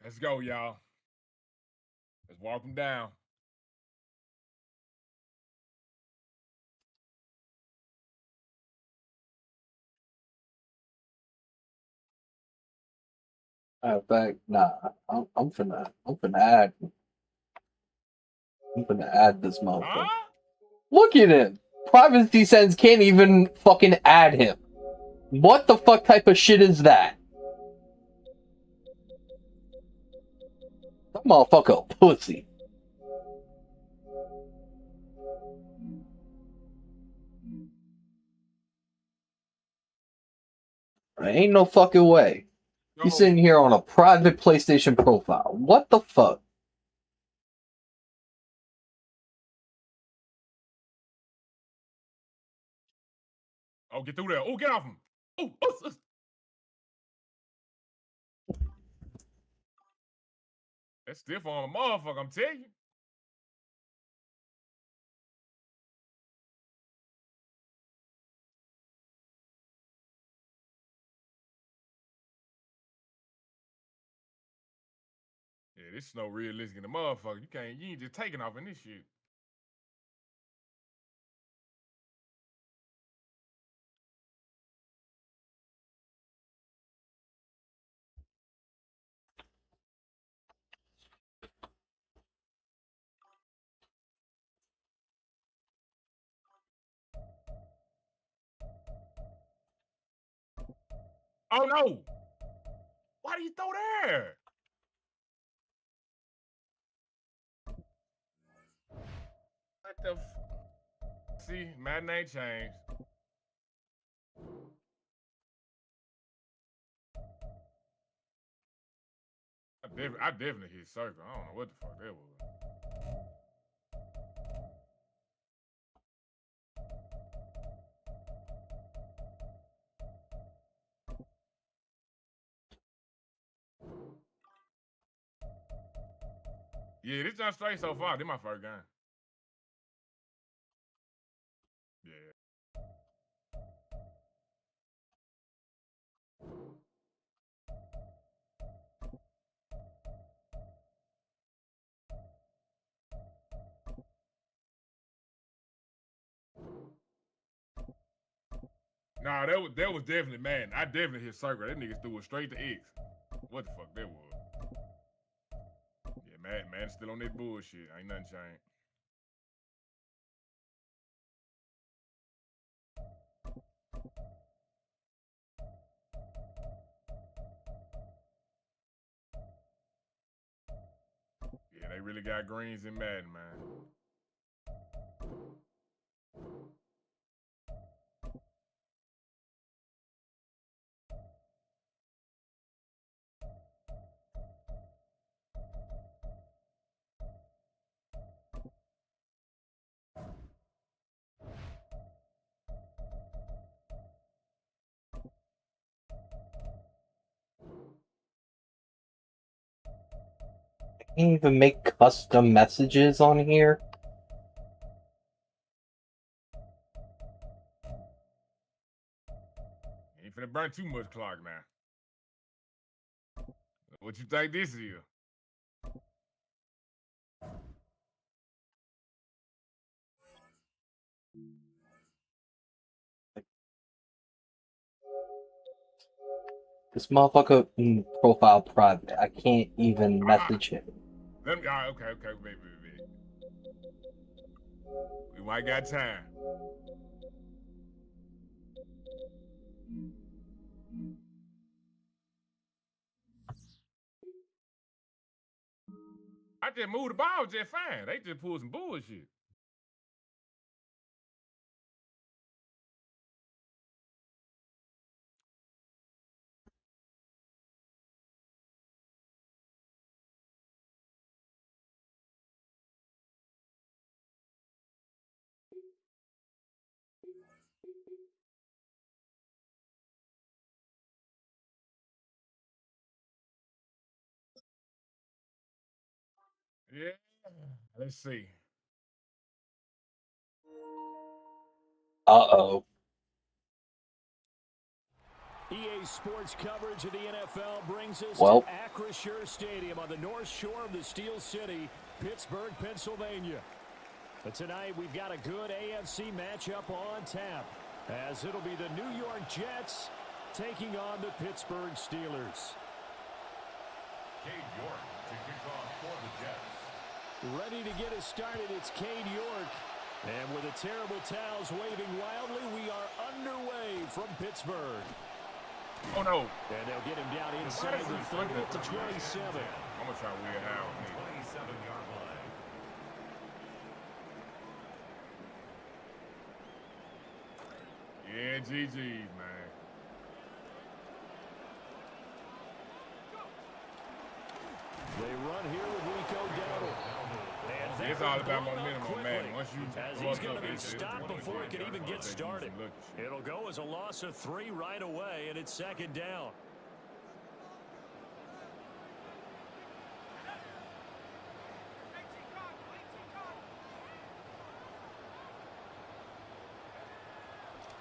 Let's go, y'all. Let's walk them down. Matter of fact, nah. I'm finna add. I'm finna add this motherfucker. Huh? Look at him. Privacy settings can't even fucking add him. What the fuck type of shit is that? That motherfucker a pussy. There ain't no fucking way. He's sitting here on a private PlayStation profile. What the fuck? Oh, get through there. Oh, get off him. Oh, that's stiff on a motherfucker, I'm telling you. Yeah, this snow realistic in the motherfucker. You ain't just taking off in this shit. Oh no! Why do you throw there? What the See, Madden ain't changed. I definitely hit circle. I don't know what the fuck that was. Yeah, this jump straight so far. This my first game. Yeah. Nah, that was definitely man. I definitely hit circle. That nigga threw it straight to X. What the fuck that was? Yeah, man still on that bullshit. Ain't nothing changed. Yeah, they really got greens in Madden, man. Can't even make custom messages on here. Ain't finna burn too much clock now. What you think this is? This motherfucker profile private. I can't even message him. Let me. All right, okay, wait. We might got time. I just moved the ball just fine. They just pulled some bullshit. Yeah. Let's see. Uh-oh. EA Sports coverage of the NFL brings us Well. to Acrisure Stadium on the north shore of the Steel City, Pittsburgh, Pennsylvania. But tonight we've got a good AFC matchup on tap, as it'll be the New York Jets taking on the Pittsburgh Steelers. Cade York to kick off for the Jets. Ready to get us started, it's Cade York. And with the terrible towels waving wildly, we are underway from Pittsburgh. Oh, no. And they'll get him down inside the 30 to 27. I'm going to try Weird Howard. 27-yard line. Yeah, GG's, man. They run here with Rico Dowdle. And It's all about momentum, my man. Once you as he's going to be stopped before it can even get started. It'll go as a loss of 3 right away, and it's second down.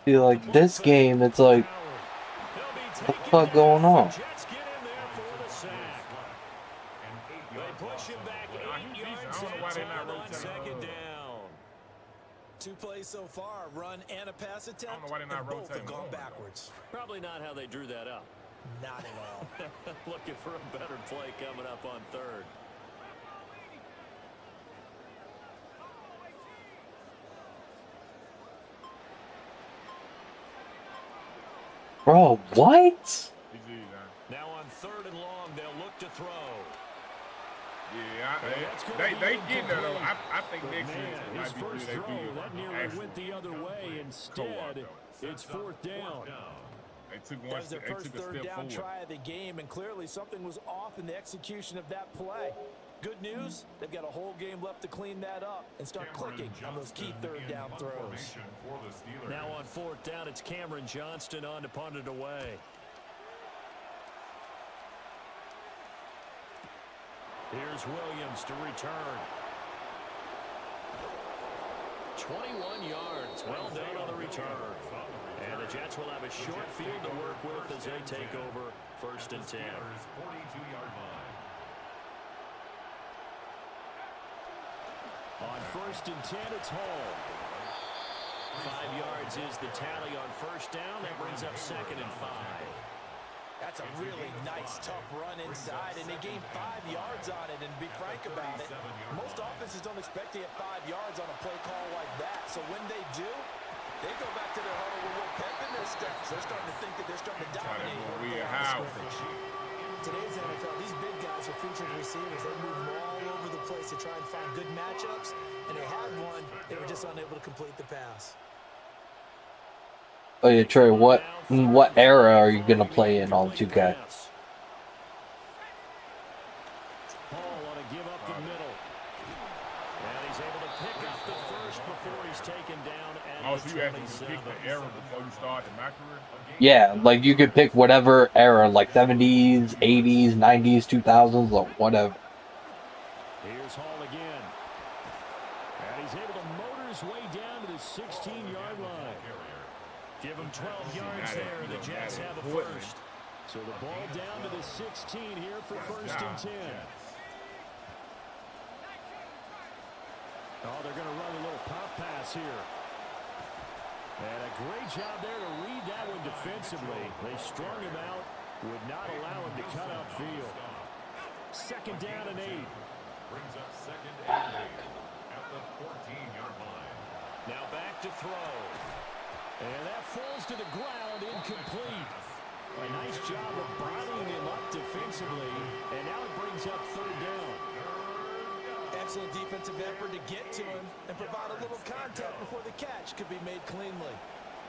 See, like this game, it's like, what the fuck going on? Jets get in there for the sack. They push him back 8 yards on second down. 2 plays so far, a run and a pass attempt, I don't know why they're not and both have rotating gone more. backwards. Probably not how they drew that up. Not at all. Looking for a better play coming up on third. Bro, what? GG's, man. Now on third and long, they'll look to throw. Yeah, they getting there, though. I think next year Man, his might be first good. throw, that nearly went the other way. Instead, it's fourth down. They took That one. was their They first took a third step down forward. try of the game, and clearly something was off in the execution of that play. Good news, they've got a whole game left to clean that up and start clicking on those key third down throws. Now on fourth down, it's Cameron Johnston on to punt it away. Here's Williams to return. 21 yards. Well done on the return. And the Jets will have a short field to work with as they take over first and 10. 42-yard line. On first and 10, it's Hall. 5 yards is the tally on first down. That brings up second and 5. That's a really nice, tough run inside, and they gained 5 yards on it. And to be frank about it, most offenses don't expect to get 5 yards on a play call like that. So when they do, they go back to their huddle with a little pep in their steps. They're starting to think that they're starting to dominate. Today's NFL, these big guys are featured receivers. They move all over the place to try and find good matchups, and they had one. They were just unable to complete the pass. Oh yeah, Trey, what era are you gonna play in on 2K? Hall want to give up the middle. And he's able to pick up the first before he's taken down at Oh, the so you actually 27. pick the era before you started my career? Yeah, like you could pick whatever era, like 70s, 80s, 90s, 2000s, or whatever. Here's Hall again. And he's able to motor his way down to the 16-yard line. Give him 12 yards there, and the Jets have a first. So the ball down to the 16 here for first and 10. Oh, they're going to run a little pop pass here. And a great job there to read that one defensively. They strung him out, would not allow him to cut upfield. Second down and 8. Brings up second and 8. at the 14-yard line. Now back to throw. And that falls to the ground, incomplete. A nice job of bodying him up defensively, and now it brings up third down. Excellent defensive effort to get to him and provide a little contact before the catch could be made cleanly.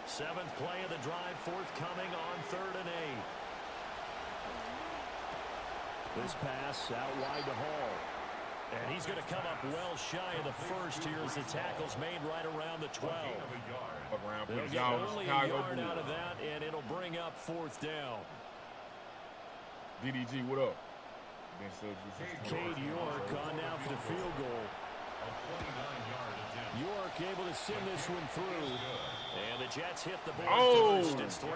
7th play of the drive forthcoming on 3rd and 8. This pass out wide to Hall. And he's going to come up well shy of the first here as the tackle's made right around the 12. They'll get only a yard out of that, and it'll bring up 4th down. DDG, what up? Cade York on now for the field goal. York able to send this one through. And the Jets hit the board first. It's 3-0.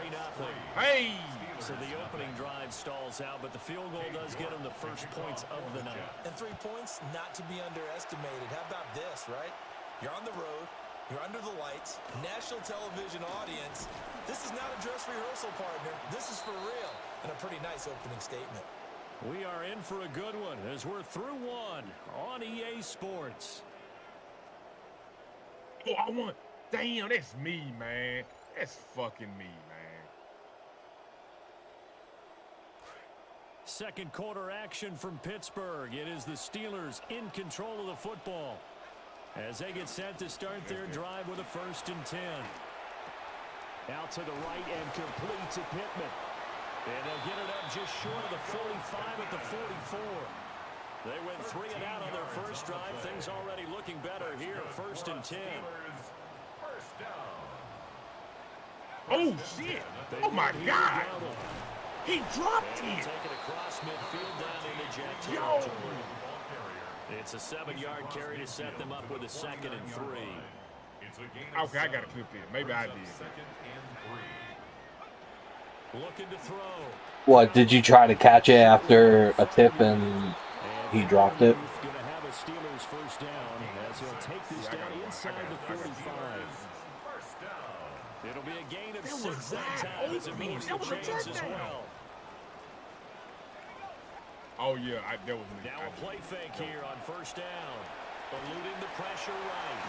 Hey! So the opening drive stalls out, but the field goal does get them the first points of the night. And 3 points, not to be underestimated. How about this, right? You're on the road. You're under the lights. National television audience. This is not a dress rehearsal, partner. This is for real. And a pretty nice opening statement. We are in for a good one as we're through one on EA Sports. Oh, I want... Damn, that's me, man. That's fucking me, man. Second quarter action from Pittsburgh. It is the Steelers in control of the football as they get set to start their drive with a 1st and 10. Out to the right and complete to Pittman. And they'll get it up just short of the 45 at the 44. They went 3 and out on their first drive. Things already looking better here. 1st and 10. Oh, shit. Oh, my God. He dropped it. Take it across midfield down into Jet territory. It's a 7-yard carry to set them up with a 2nd and 3. Okay, I got to clip it. Maybe I did. Looking to throw. What, did you try to catch it after a tip and he dropped it? Going to have a Steelers 1st down as he'll take this down inside the 45. It'll be a gain of 6 that time as it moves the chains as well. Oh, yeah, that was me. Now a play fake here on 1st down. Eluding the pressure right.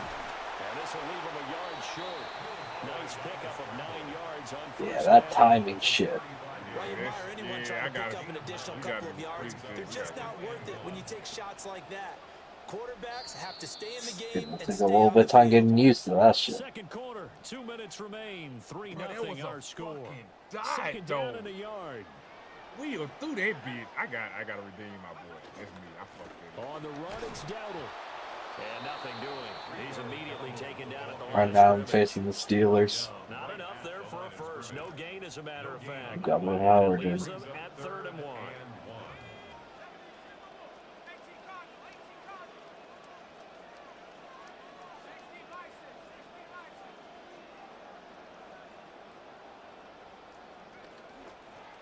And this will leave him a yard short. Nice pickup of 9 yards on 1st Yeah, that timing shit. While you admire anyone trying to pick up an additional couple of yards, they're just not worth it when you take shots like that. Quarterbacks have to stay in the game It'll and take a stay little on bit of the time field. getting used to that shit. Second quarter, 2 minutes remain. 3-0 our score. Dive, 2nd down in a yard. Wheel through that bitch. I gotta redeem my boy. That's me. I fucked it. On the run, it's Dowdle. And nothing doing. He's immediately taken down at the line. Right now I'm facing the Steelers. Not enough there for a first. No gain, as a matter of fact. Governor Howard did. Leaves them at 3rd and 1.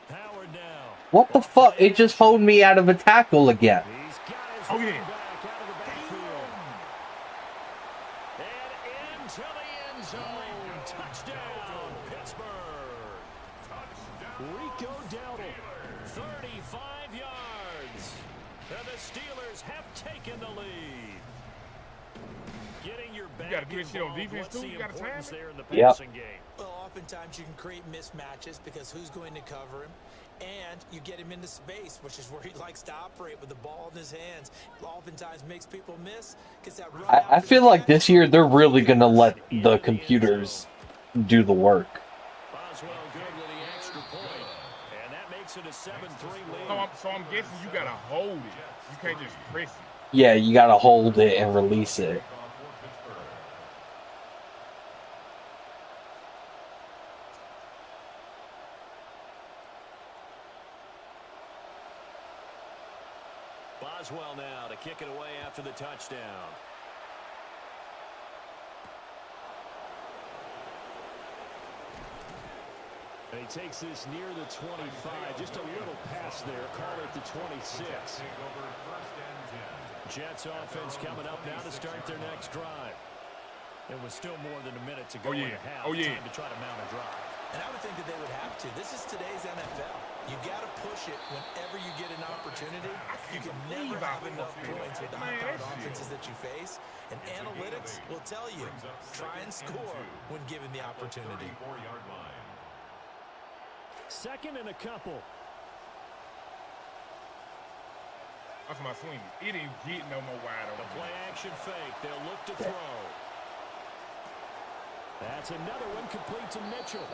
Howard now. What the fuck? It just pulled me out of a tackle again. He's got his Oh, running yeah. back out of the backfield. And into the end zone. Touchdown, Pittsburgh. Rico Dowdle, 35 yards. And the Steelers have taken the lead. Getting your back gotta do this shit on involved. defense, What's too? the You gotta time importance it? there in the Yep. passing game? Well, oftentimes you can create mismatches because who's going to cover him? And you get him into space, which is where he likes to operate with the ball in his hands. Oftentimes makes people miss. That run I after feel the like catch- this year they're really gonna let the computers do the work. Boswell good with the extra point. And that makes it a 7-3 lead. So I'm guessing you gotta hold it. You can't just press it. Yeah, you gotta hold it and release it. Boswell now to kick it away after the touchdown. And he takes this near the 25. Just a little pass there. Call it the 26. Jets offense coming up now to start their next drive. It was still more than a minute to go in a half. Oh, yeah. Time to try to mount a drive. And I would think that they would have to. This is today's NFL. You got to push it whenever you get an opportunity. You can never have enough points with the high-powered offenses that you face. And analytics will tell you, try and score when given the opportunity. Second and a couple. That's my swing. It ain't getting no more wide open. The play action fake. They'll look to throw. That's another one complete to Mitchell.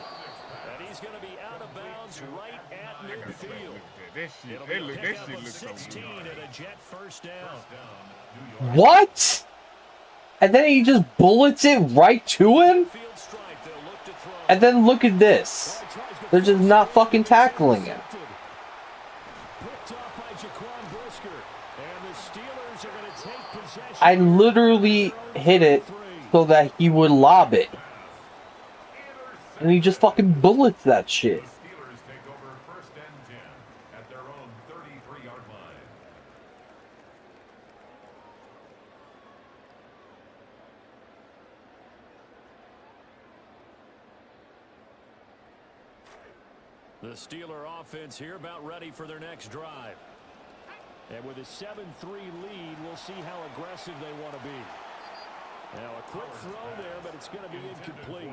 And he's going to be out of bounds right at midfield. That shit, It'll be a that pickup shit of looks so 16 good. and a Jet first down. What? And then he just bullets it right to him? Field strike. They'll look to throw. And then look at this. They're just not fucking tackling him. Picked off by Jaquan Brisker. And the Steelers are going to take possession. I literally hit it so that he would lob it. And he just fucking bullets that shit. Steelers take over first and 10 at their own 33-yard line. The Steeler offense here about ready for their next drive. And with a 7-3 lead, we'll see how aggressive they want to be. Now a quick throw there, but it's going to be incomplete.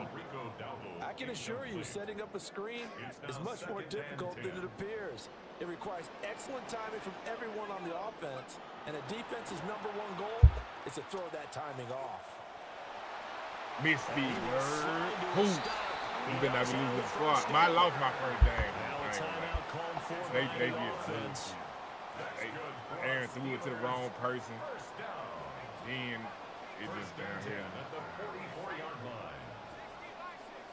I can assure you, setting up a screen is much more difficult than it appears. It requires excellent timing from everyone on the offense, and a defense's number one goal is to throw that timing off. Missed the word. Who? You better not be losing the squad. I lost my first game. Now a timeout called for They by the get offense. Aaron threw it to the wrong person. Then it just down here.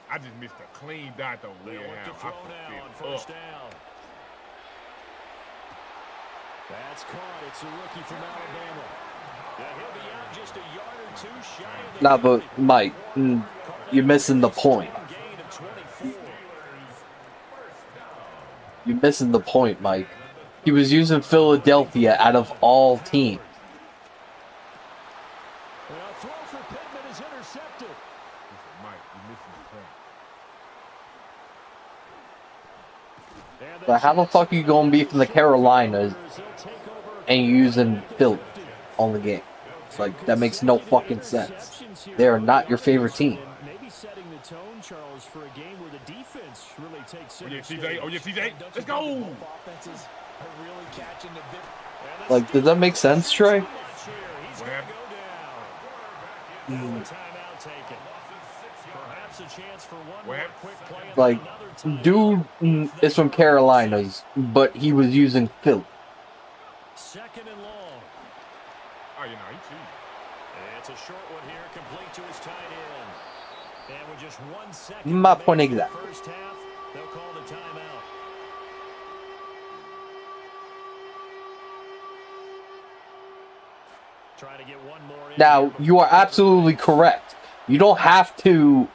I just missed a clean dot though. They look to throw now on first down. That's caught. It's a rookie from Alabama. Yeah, he'll be out just a yard or two shy of the Nah, but Mike, you're missing the point. gain of 24. You're missing the point, Mike. He was using Philadelphia out of all teams. Well, throw for Pittman is intercepted. Mike, you're missing the point. And But how the fuck are you gonna be from the Carolinas and using Philly on the game? It's like, that makes no fucking sense. They are not your favorite team. Maybe setting the tone, Charles, for a game where the defense really takes Oh yeah, center TJ. Oh yeah, TJ. Let's go. Offenses are really catching the bit. Like, does that make sense, Trey? What happened? Timeout taken. Perhaps a chance for one What more happened? quick play and Like, another timeout. dude is from Carolinas, but he was using Philly. Second and long. Oh, you know, he cheated. It's a short one here, complete to his tight end. And with just 1 second My remaining point in the exactly. first half, they'll call the timeout. Try to get one more in Now, here you are before- absolutely correct. You don't have to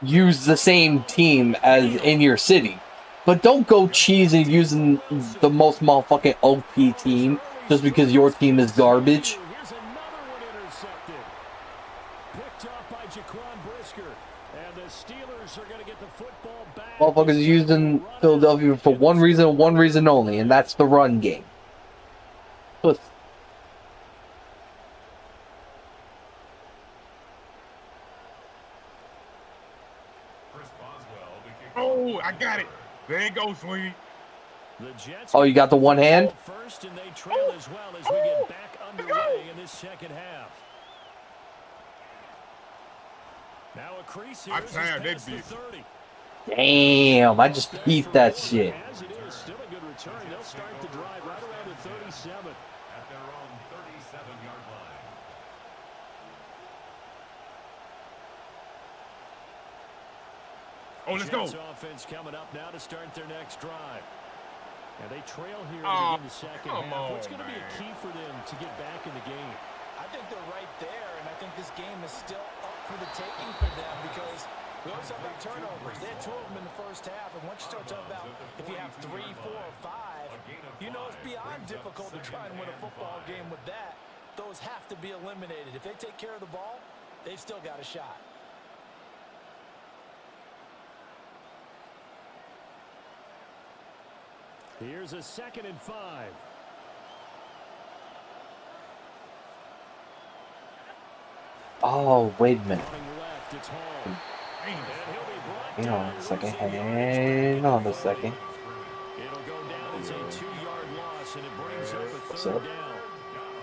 use the same team as in your city. But don't go cheesing using the most motherfucking OP team just because your team is garbage. Here's another one intercepted. Picked off by Jaquan Brisker. And the Steelers are going to get the football back. Motherfuckers using Philadelphia for one reason only, and that's the run game. Puss. Chris Boswell, the kicker. Oh, I got it. There you go, Sweeney. The Jets Oh, you got the one hand? first, and they trail as well as we get back underway in this second half. Now a crease here. I This is timed that past the bitch. 30. Damn, I just pieced that shit. As it is, still a good return. They'll start the drive right around the 37. At their own 37-yard line. Oh, let's go. Jets offense coming up now to start their next drive. And they trail here Oh, in the second come half. What's on, going to be a man. key for them to get back in the game? I think they're right there, and I think this game is still up for the taking for them because we always talk about turnovers. They had 2 of them in the first half, and once you start talking about if you have 3, 4, or 5, you know it's beyond difficult to try and win a football game with that. Those have to be eliminated. If they take care of the ball, they've still got a shot. Here's a 2nd and 5. Oh, wait a minute. Running left, it's Hall. Hang on a second. Hang on a second. It'll go down as a 2-yard loss, and it brings up a What's 3rd up? down.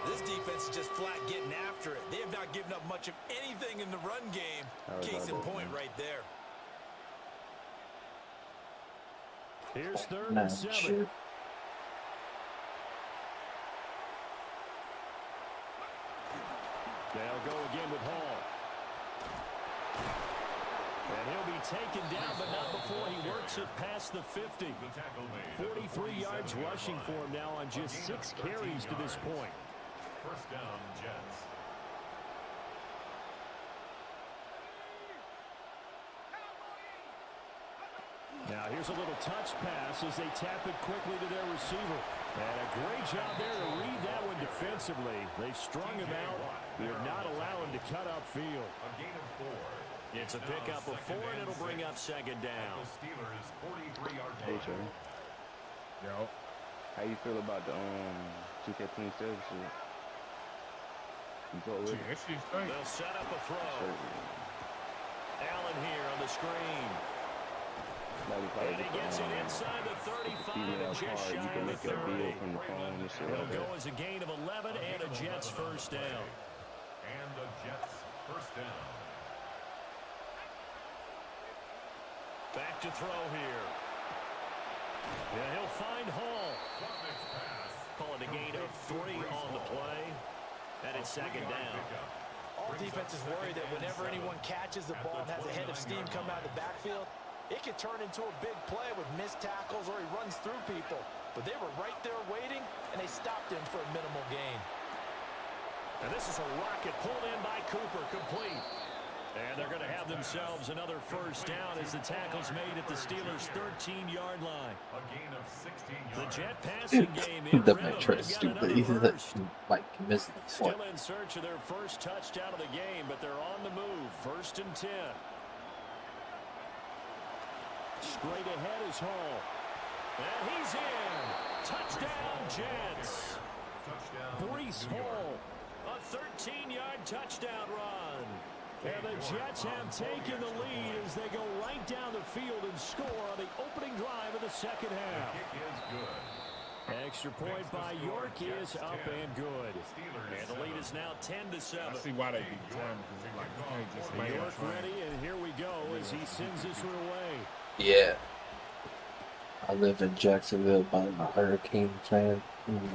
This defense is just flat getting after it. They have not given up much of anything in the run game. Case in point right there. Here's 3rd No, and 7. shoot. They'll go again with Hall. And he'll be taken down, but not before he works it past the 50. 43 yards rushing for him now on just 6 carries to this point. 1st down, Jets. Now here's a little touch pass as they tap it quickly to their receiver. And a great job there to read that one defensively. They strung him out. Would not allow him to cut upfield. A gain of 4. It's a pickup of 4, and it'll bring up 2nd down. The Steelers 43-yard line. Hey, Trey. Yo. How you feel about the 2K27 shit? You go with Shit, it? that shit's straight. They'll set up a throw. Allen here on the screen. Like you probably And he gets it inside the 35 and just card, shy you can of look the at video 30. from the phone and shit He'll like go that. as a gain of 11 and a Jets 1st down. And the Jets 1st down. Back to throw here. Yeah, he'll find Hall. Call it a gain of 3 on the play. And it's 2nd down. All defenses worry that whenever anyone catches the ball and has a head of steam come out of the backfield, it could turn into a big play with missed tackles or he runs through people. But they were right there waiting, and they stopped him for a minimal gain. And this is a rocket pulled in by Cooper, complete. And they're going to have themselves another 1st down as the tackle's made at the Steelers' 13-yard line. A gain of 16 The yards. Jet passing game in The rhythm. Metro They've is got stupid. another He's first. like missing this one. Still in search of their 1st touchdown of the game, but they're on the move. 1st and 10. Straight ahead is Hall. And he's in. Touchdown, Jets. Touchdown. Breece Hall. A 13-yard touchdown run. And the Jets have taken the lead as they go right down the field and score on the opening drive of the 2nd half. Kick is good. Extra point by York is up and good. And the lead is now 10-7. I see why they beat the time because it's like you can't just lay York on ready, and here we go as he sends this one away. Yeah. I live in Jacksonville, but I'm a Hurricane fan.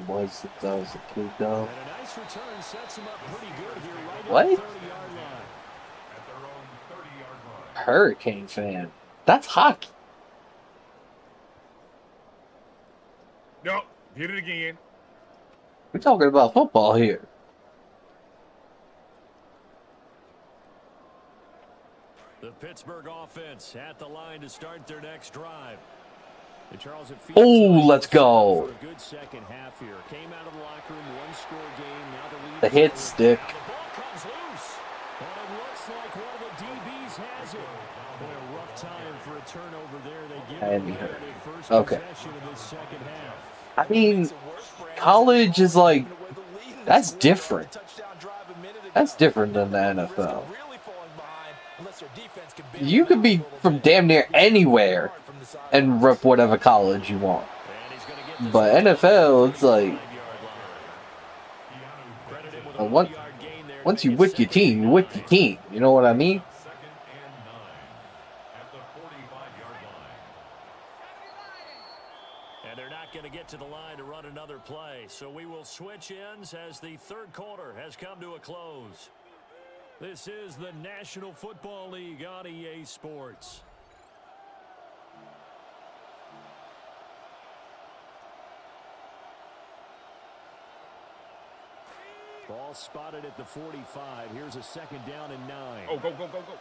Was since I was a kid, though. And a nice return sets him up pretty good here right What? at the 30-yard line. At their own 30-yard line. Hurricane fan. That's hockey. Nope. Hit it again. We're talking about football here. The Pittsburgh offense at the line to start their next drive. And Charles, it feels Oh, like let's go. for a good 2nd half here. Came out of the locker room, 1-score game. Now the lead The is hit over. stick. The ball comes loose. And it looks like one of the DBs has it. Boy, a rough time for a turnover there. They give And it he away hurt. on their first Okay. possession of this 2nd half. I mean, college is like, that's different. That's different than the NFL. You could be from damn near anywhere and rep whatever college you want. But NFL, it's like, once you with your team, you with your team. You know what I mean? 2nd and 9 at the 45-yard line. And they're not going to get to the line to run another play. So we will switch ends as the 3rd quarter has come to a close. This is the National Football League on EA Sports. Ball spotted at the 45. Here's a 2nd down and 9. Oh, go, go, go, go.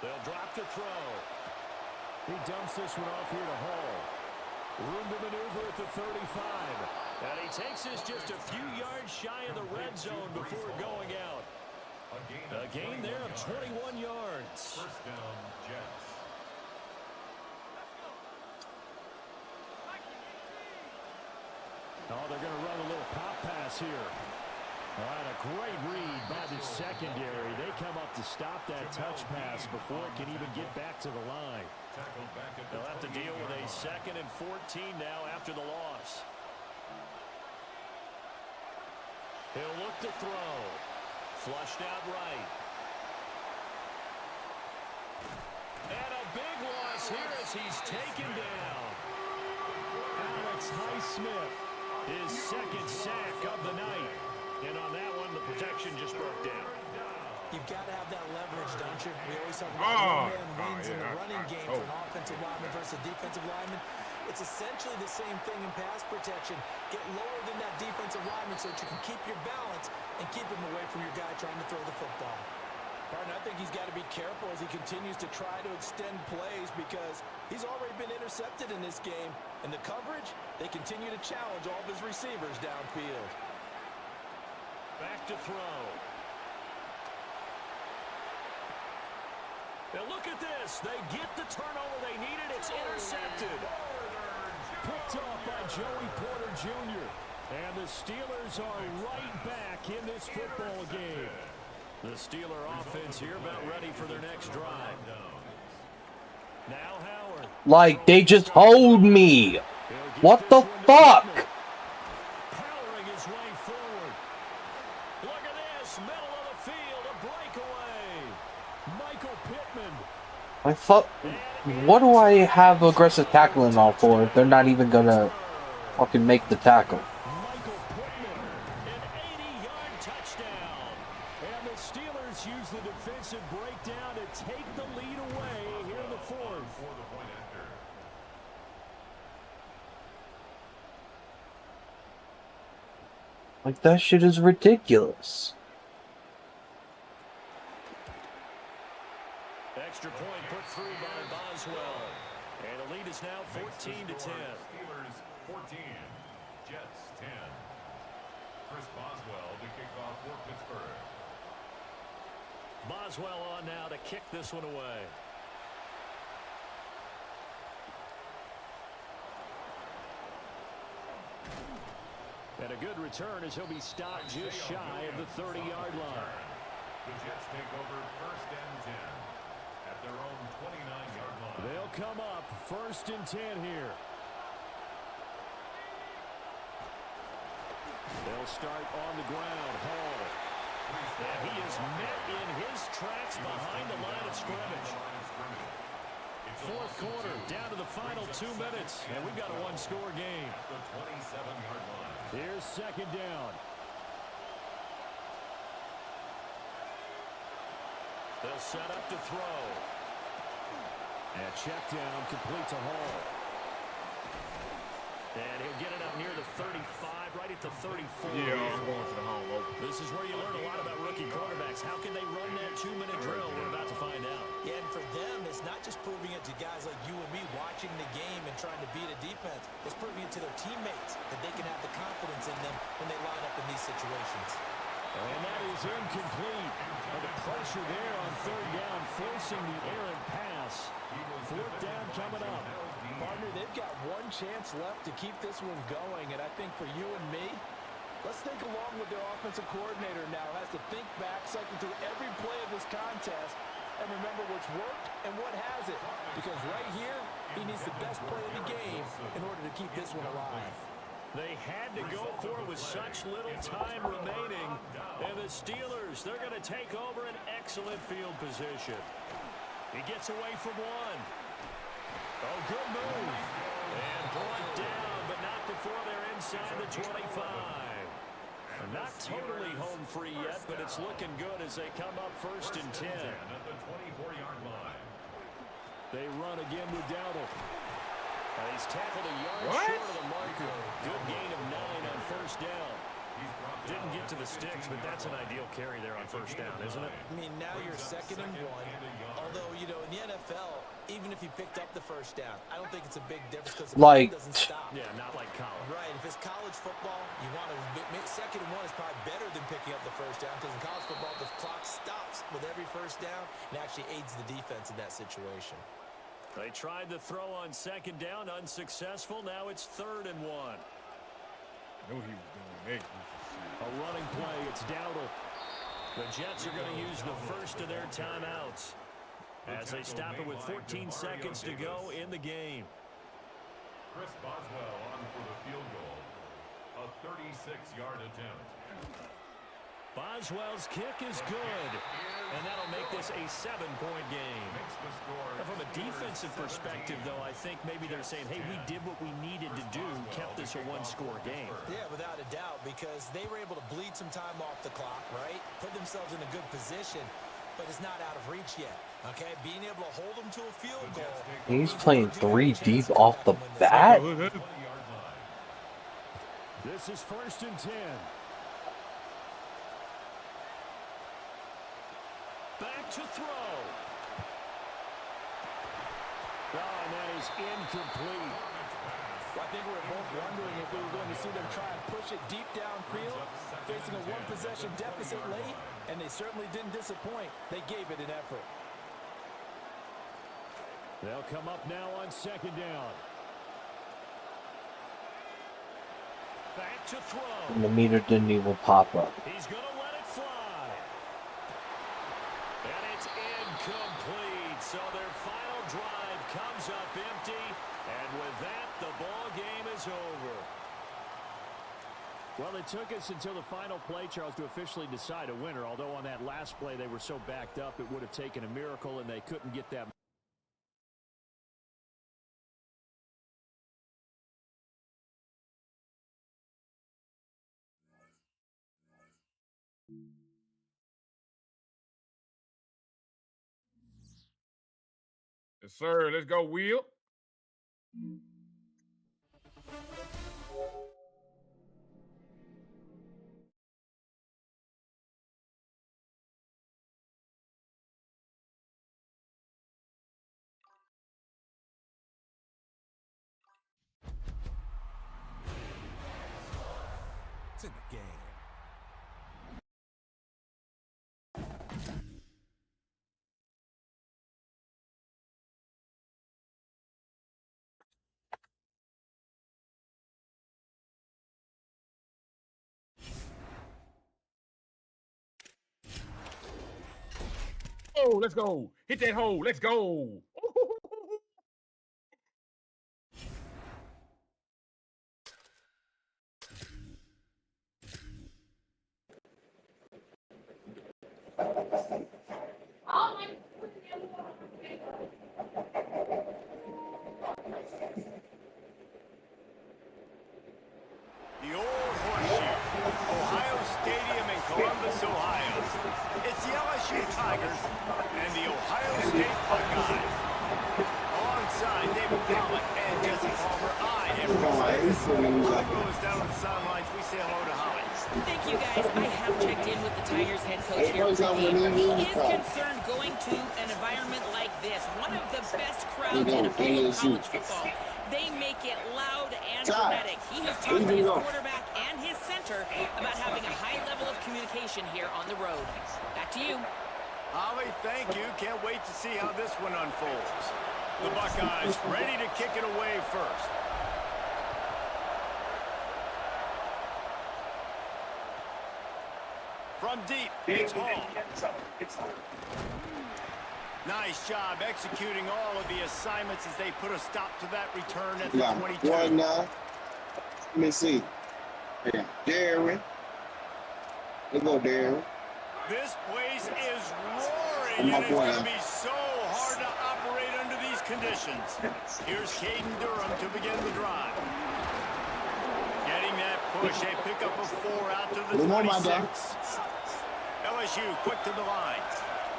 They'll drop the throw. He dumps this one off here to Hall. Room to maneuver at the 35. And he takes this just a few yards shy of the red zone before going out. A gain there of 21 yards. 1st down, Jets. Oh, they're going to run a little pop pass here. All right, a great read by the secondary. They come up to stop that touch pass before it can even get back to the line. They'll have to deal with a 2nd and 14 now after the loss. He'll look to throw. Flushed out right. And a big loss here as he's taken down. Alex Highsmith, his 2nd sack of the night. And on that one, the protection just broke down. You've got to have that leverage, don't you? We always talk about one-man wins in the running game for an offensive lineman versus a defensive lineman. It's essentially the same thing in pass protection. Get lower than that defensive lineman so that you can keep your balance and keep him away from your guy trying to throw the football. Pardon, I think he's got to be careful as he continues to try to extend plays because he's already been intercepted in this game. And the coverage, they continue to challenge all of his receivers downfield. Back to throw. Now look at this. They get the turnover they needed. It's intercepted. Picked off by Joey Porter Jr. And the Steelers are right back in this football game. The Steeler offense here about ready for their next drive. Now Howard. Like, they just hold me. What the fuck? Powering his way forward. Look at this. Middle of the field. A breakaway. Michael Pittman. I thought, what do I have aggressive tackling all for if they're not even gonna fucking make the tackle? Michael Pittman, an 80-yard touchdown. And the Steelers use the defensive breakdown to take the lead away here in the 4th. Like, that shit is ridiculous. Extra point put through by Boswell. And the lead is now 14-10. Steelers 14, Jets 10. Chris Boswell to kick off for Pittsburgh. Boswell on now to kick this one away. And a good return as he'll be stopped just shy of the 30-yard line. The Jets take over 1st and 10 at their own 29-yard line. They'll come up 1st and 10 here. They'll start on the ground. Hall. And he is met in his tracks behind the line of scrimmage. 4th quarter, down to the final 2 minutes. And we've got a one-score game. The 27-yard line. Here's 2nd down. They'll set up to throw. And check down complete to Hall. And he'll get it up near the 35, right at the 34. Yeah, I'm going for the home open. This is where you learn a lot about rookie quarterbacks. How can they run that 2-minute drill? We're about to find out. Yeah, and for them, it's not just proving it to guys like you and me watching the game and trying to beat a defense. It's proving it to their teammates that they can have the confidence in them when they line up in these situations. And that is incomplete. And the pressure there on 3rd down, forcing the errant pass. 4th down coming up. Partner, they've got one chance left to keep this one going, and I think for you and me, let's think along with their offensive coordinator now. Has to think back, cycle through every play of this contest, and remember what's worked and what hasn't. Because right here, he needs the best play of the game in order to keep this one alive. They had to go for it with such little time remaining. And the Steelers, they're going to take over an excellent field position. He gets away from one. Oh, good move. And brought down, but not before they're inside the 25. Not totally home free yet, but it's looking good as they come up 1st and 10. At the 24-yard line. They run again with Dowdle. He's tackled a yard short of the marker. Good gain of 9 on 1st down. Didn't get to the sticks, but that's an ideal carry there on 1st down, isn't it? I mean, now you're 2nd and 1. Although, you know, in the NFL, even if you picked up the 1st down, I don't think it's a big difference because the Like, clock doesn't stop. Yeah, not like college. Right. If it's college football, you want to make 2nd and 1 is probably better than picking up the 1st down because in college football, the clock stops with every 1st down and actually aids the defense in that situation. They tried to throw on 2nd down, unsuccessful. Now it's 3rd and 1. Knew he was doing that. A running play. It's Dowdle. The Jets are going to use the first of their timeouts as they stop it with 14 seconds to go in the game. Chris Boswell on for the field goal. A 36-yard attempt. Boswell's kick is good, and that'll make this a 7-point game. Now, from a defensive perspective, though, I think maybe they're saying, hey, we did what we needed to do, kept this a one-score game. Yeah, without a doubt, because they were able to bleed some time off the clock, right? Put themselves in a good position, but it's not out of reach yet, okay? Being able to hold them to a field goal. He's playing 3 deep off the bat. This is 1st and 10. Back to throw. Oh, and that is incomplete. Well, I think we were both wondering if we were going to see them try and push it deep downfield, facing a one-possession deficit late, and they certainly didn't disappoint. They gave it an effort. They'll come up now on 2nd down. Back to throw. And the meter didn't even pop up. He's going to let it fly. And it's incomplete. So their final drive comes up empty. And with that, the ball game is over. Well, it took us until the final play, Charles, to officially decide a winner. Although on that last play they were so backed up, it would have taken a miracle, and they couldn't get that. Yes, sir. Let's go, Will. It's in the game. Oh, let's go. Hit that hole. Let's go. The old horseshoe, Ohio Stadium in Columbus, Ohio. It's the LSU Tigers and the Ohio State Buckeyes. Alongside David Pollock and Jesse Palmer, I am Chris Davis. Holly goes down to the sidelines. We say hello to Holly. Thank you, guys. I have checked in with the Tigers head coach here. He is concerned going to an environment like this, one of the best crowds in all of college football. They make it loud and frenetic. He has talked to his quarterback and his center about having a high level of communication here on the road. Back to you. Holly, thank you. Can't wait to see how this one unfolds. The Buckeyes ready to kick it away first. From deep, it's Hall. Nice job executing all of the assignments as they put a stop to that return at the 22. One now. Let me see. Yeah. Darren. Let's go, Darren. This place is roaring, and it's going to be so hard to operate under these conditions. Here's Caden Durham to begin the drive. Getting that push, a pickup of 4 out to the 26. LSU quick to the line.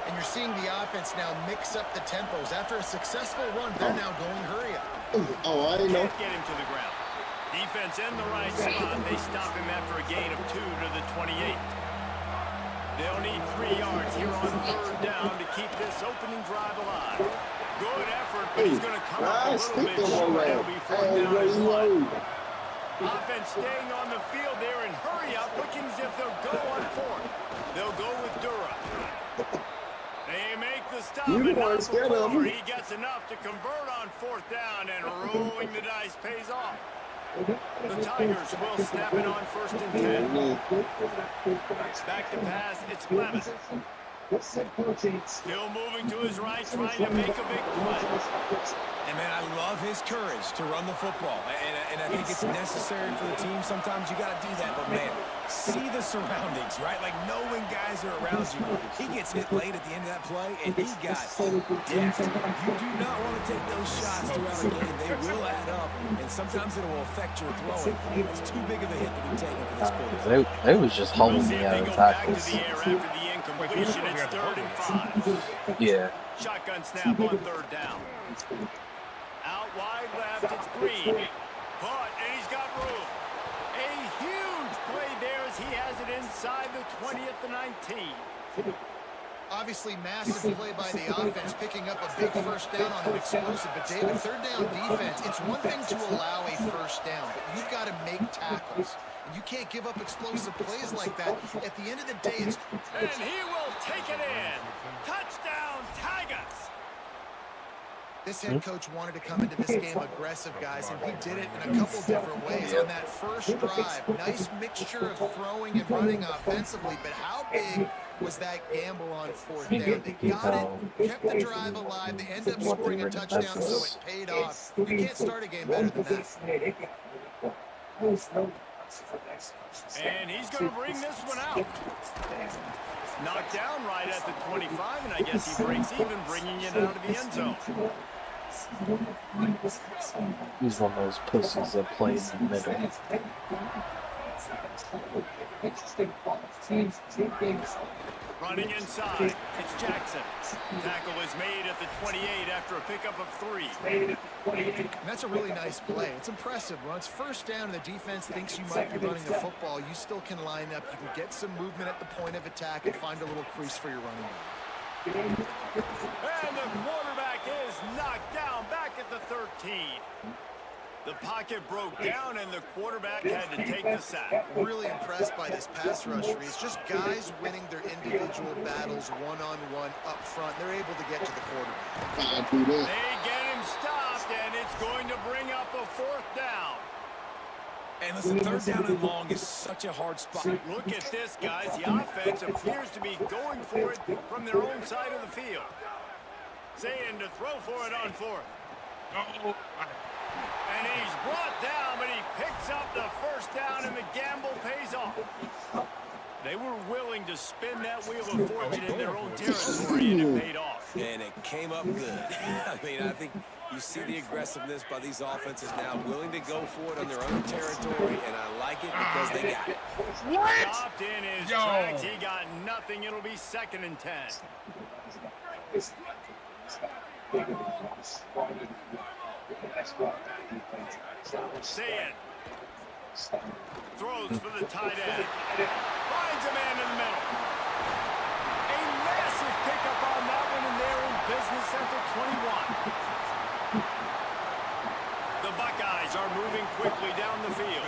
And you're seeing the offense now mix up the tempos. After a successful run, they're now going hurry up. Oh, I know. Can't get him to the ground. Defense in the right spot. They stop him after a gain of 2 to the 28. They'll need 3 yards here on 3rd down to keep this opening drive alive. Good effort, but he's going to come up a little bit short. It'll be 4th down and 1. Offense staying on the field there and hurry up, looking as if they'll go on 4th. They'll go with Durham. They make the stop, and not before he gets enough to convert on 4th down, and rolling the dice pays off. The Tigers will snap it on 1st and 10. Back to pass, it's Levis. Still moving to his right, trying to make a big play. And, man, I love his courage to run the football. And I think it's necessary for the team. Sometimes you got to do that. But, man, see the surroundings, right? Like, knowing guys are around you. He gets hit late at the end of that play, and he got decked. You do not want to take those shots throughout a game. They will add up, and sometimes it will affect your throwing. It's too big of a hit to be taken for this quarterback. They was just hauling me out of tackles. Completion, it's 3rd and 5. Yeah. Shotgun snap on 3rd down. Out wide left, it's Green. Caught, and he's got room. A huge play there as he has it inside the 20 at the 19. Obviously, massive play by the offense, picking up a big first down on an explosive. But, David, 3rd down defense, it's one thing to allow a first down, but you've got to make tackles. And you can't give up explosive plays like that. At the end of the day, it's... And he will take it in. Touchdown, Tigers. This head coach wanted to come into this game aggressive, guys, and he did it in a couple different ways. On that first drive, nice mixture of throwing and running offensively, but how big was that gamble on 4th down? They got it, kept the drive alive, they end up scoring a touchdown, so it paid off. You can't start a game better than that. And he's going to bring this one out. Knocked down right at the 25, and I guess he breaks even, bringing it out of the end zone. He's one of those pussies that plays in the middle. Running inside, it's Jackson. Tackle is made at the 28 after a pickup of 3. And that's a really nice play. It's impressive. When it's 1st down and the defense thinks you might be running the football, you still can line up. You can get some movement at the point of attack and find a little crease for your running back. And the quarterback is knocked down back at the 13. The pocket broke down, and the quarterback had to take the sack. Really impressed by this pass rush, Reese. Just guys winning their individual battles one-on-one up front. They're able to get to the quarterback. They get him stopped, and it's going to bring up a 4th down. And listen, 3rd down and long is such a hard spot. Look at this, guys. The offense appears to be going for it from their own side of the field. Saying to throw for it on 4th. And he's brought down, but he picks up the 1st down, and the gamble pays off. They were willing to spin that wheel of fortune in their own territory, and it paid off. And it came up good. I mean, I think you see the aggressiveness by these offenses now, willing to go for it on their own territory, and I like it because they got it. Stopped in his tracks. He got nothing. It'll be 2nd and 10. Saying throws for the tight end. Finds a man in the middle. A massive pickup on that one, and they're in business at the 21. The Buckeyes are moving quickly down the field.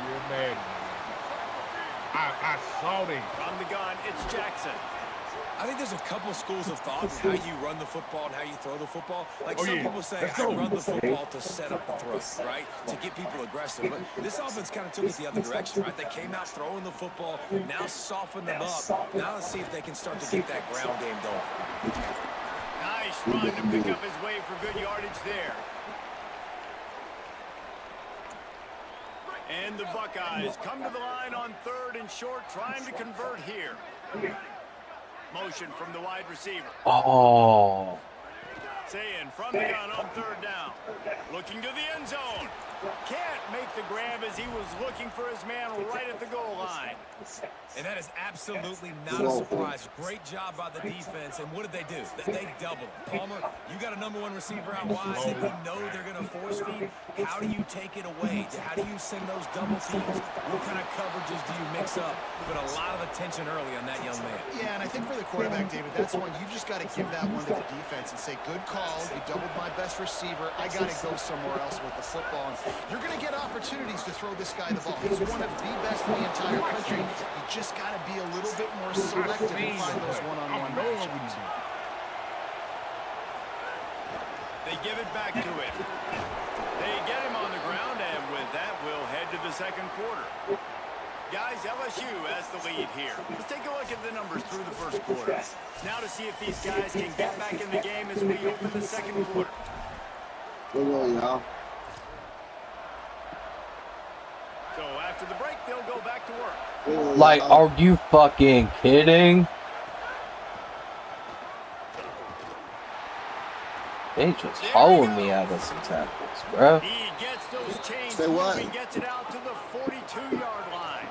You're mad. I saw them. From the gun, it's Jackson. I think there's a couple schools of thought in how you run the football and how you throw the football. Like some people say, I run the football to set up the throw, right? To get people aggressive. But this offense kind of took it the other direction, right? They came out throwing the football, now soften them up. Now let's see if they can start to get that ground game going. Nice run to pick up his way for good yardage there. And the Buckeyes come to the line on 3rd and short, trying to convert here. Motion from the wide receiver. Oh. Saying from the gun on 3rd down. Looking to the end zone. Can't make the grab as he was looking for his man right at the goal line. And that is absolutely not a surprise. Great job by the defense. And what did they do? They doubled him. Palmer, you got a #1 receiver out wide that we know they're going to force feed. How do you take it away? How do you send those double teams? What kind of coverages do you mix up? Put a lot of attention early on that young man. Yeah, and I think for the quarterback, David, that's one you've just got to give that one to the defense and say, good call. You doubled my best receiver. I got to go somewhere else with the football. And you're going to get opportunities to throw this guy the ball. He's one of the best in the entire country. You just got to be a little bit more selective and find those one-on-one matchups. They give it back to him. They get him on the ground, and with that, we'll head to the second quarter. Guys, LSU has the lead here. Let's take a look at the numbers through the first quarter. Now to see if these guys can get back in the game as we open the second quarter. So after the break, they'll go back to work. Like, are you fucking kidding? They just holding me out of some tackles, bro. He gets those chains Say what? moving, gets it out to the 42-yard line.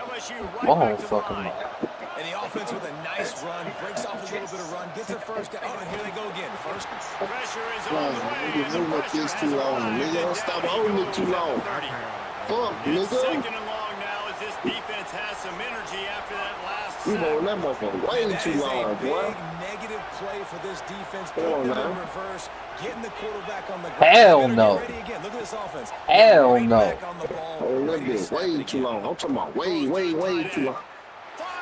LSU right Oh, back to the fucking line. And the offense with a nice run, breaks off a little bit of run, gets it first down. Oh, and here they go again. First. Pressure is Man, on the way. you holding up this too long. Nigga, don't stop holding it too long. Fuck, It's nigga. second and long now as this defense has some energy after that last You sack. holding that motherfucker way That too is a long, big boy. negative play for this defense. Come on, Putting them in man. reverse, getting the quarterback on the ground. Hell Better no. get ready again. Look at this offense. Hell Right no. back on the ball, Holding that ready to bitch snap it way again. too long. I'm talking about way too long.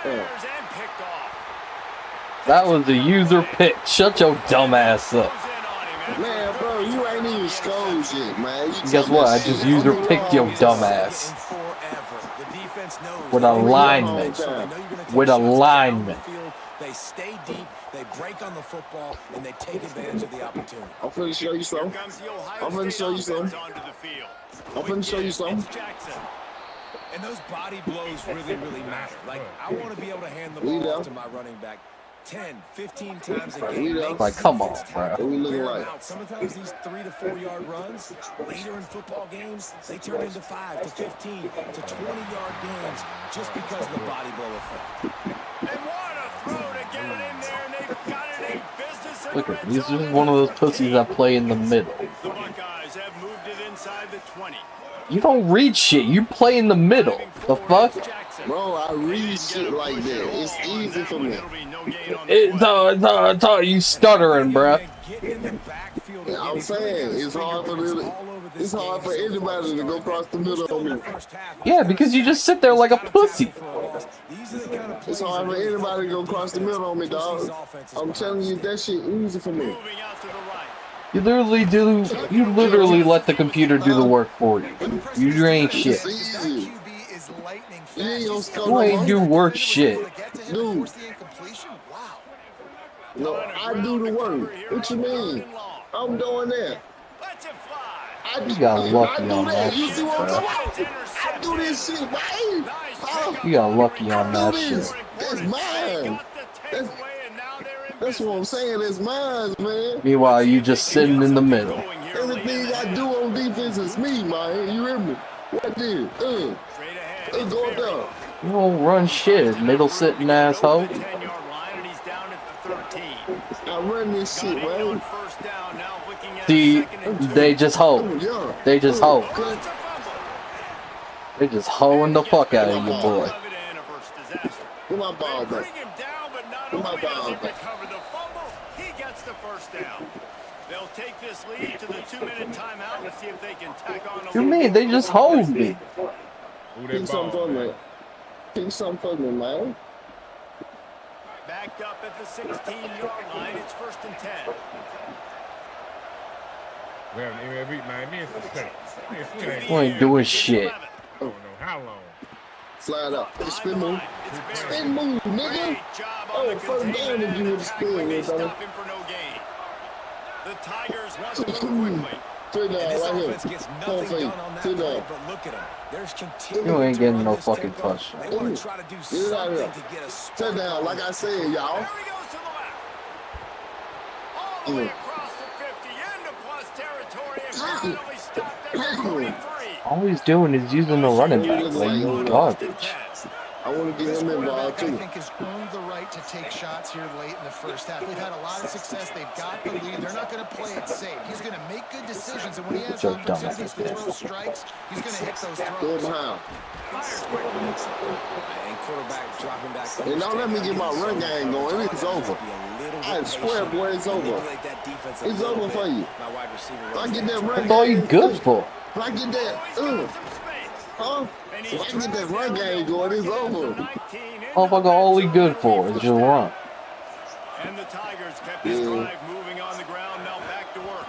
Fires and picked off. That was a user pick. Shut your dumb ass up. Goes in on him. Man, bro, you ain't even scored yet, man. You Guess what? I just user picked your dumb ass. With alignment. With alignment. They stay deep, they break on the football, and they take advantage of the opportunity. I'm finna show you something. Comes the Ohio I'm finna State show you offense something. onto the field. I'm finna show you something. It's Jackson. And those body blows really matter. Like, I want to be able to hand the We ball know. off to my running back 10, 15 times a We game. know. Make Like, come on, defense bro. tackle, What we looking wear 'em like? out. Sometimes these 3 to 4 yard runs, later in football games, they turn into 5 to 15 to 20-yard games just because of the body blow effect. And what a throw to get it in there, and they've got it in business in Look the at red these zone are at one of those the pussies that play in the middle. The Buckeyes have moved it inside the 20. You don't read shit. You play in the middle. The fuck? Bro, I read shit like that. It's easy for me. You stuttering, bruh. Yeah, I'm saying it's hard for anybody to go across the middle on me. Yeah, because you just sit there like a pussy. It's hard for anybody to go across the middle on me, dog. I'm telling you, that shit easy for me. You literally let the computer do the work for you. You ain't shit. It's easy. You ain't gonna score You no ain't more. do work shit. Dude. No, I do the work. What you mean? I'm doing that. You got lucky I do on that that. You shit, see what I'm bro. talking about? I do this shit, man. You got lucky on I that do this. shit. That's mine. That's what I'm saying. That's mine, man. Meanwhile, you just sitting in the middle. Everything I do on defense is me, man. You hear me? What did? Go down. You don't run shit, middle sitting asshole. I run this shit, man. See, they just hold. They just hold. They just holding the fuck out of you, boy. Put my ball back. Put my ball back. He gets the first down. They'll take this lead to the 2-minute timeout and see if they can tack on a You mean they just hold me? Pick something for me. Pick something for me, man. Backed up at the 16-yard line. It's 1st and 10. We have an MLB, man. You ain't doing shit. I don't know how long. Slide up. Spin move. Spin move, nigga. Oh, first down if you would spin, They brother. stop him for no gain. The Tigers want to move quickly. Sit down, This right here. offense gets Come nothing fade. done on that Sit play, down. but look at them. There's continuing You ain't to getting run no this fucking tempo. touchdown. They want to try to do Get it out something of to here. get a Sit spark down, going. like I said, y'all. There he goes to the left. All the way across the 50 into plus territory and finally stopped at the 43. All he's doing is using the running back like you garbage. I want to get him involved I too. think has earned the right to take shots here late in the first half. They've had a lot of success. They've got the lead. They're not going to play it safe. He's going to make good decisions, and when he has Joe dumb opportunities to throw strikes, he's going to hit those Go throws. behind. And quarterback dropping back. And don't let me get my run game going. It's over. I swear, boy, it's over. It's over for you. If I get that run That's all you game, good for. if I get that, huh? If I get that run game going, it's over. Motherfucker, all he good for is just run. And the Tigers kept this drive moving on the ground. Now back to work.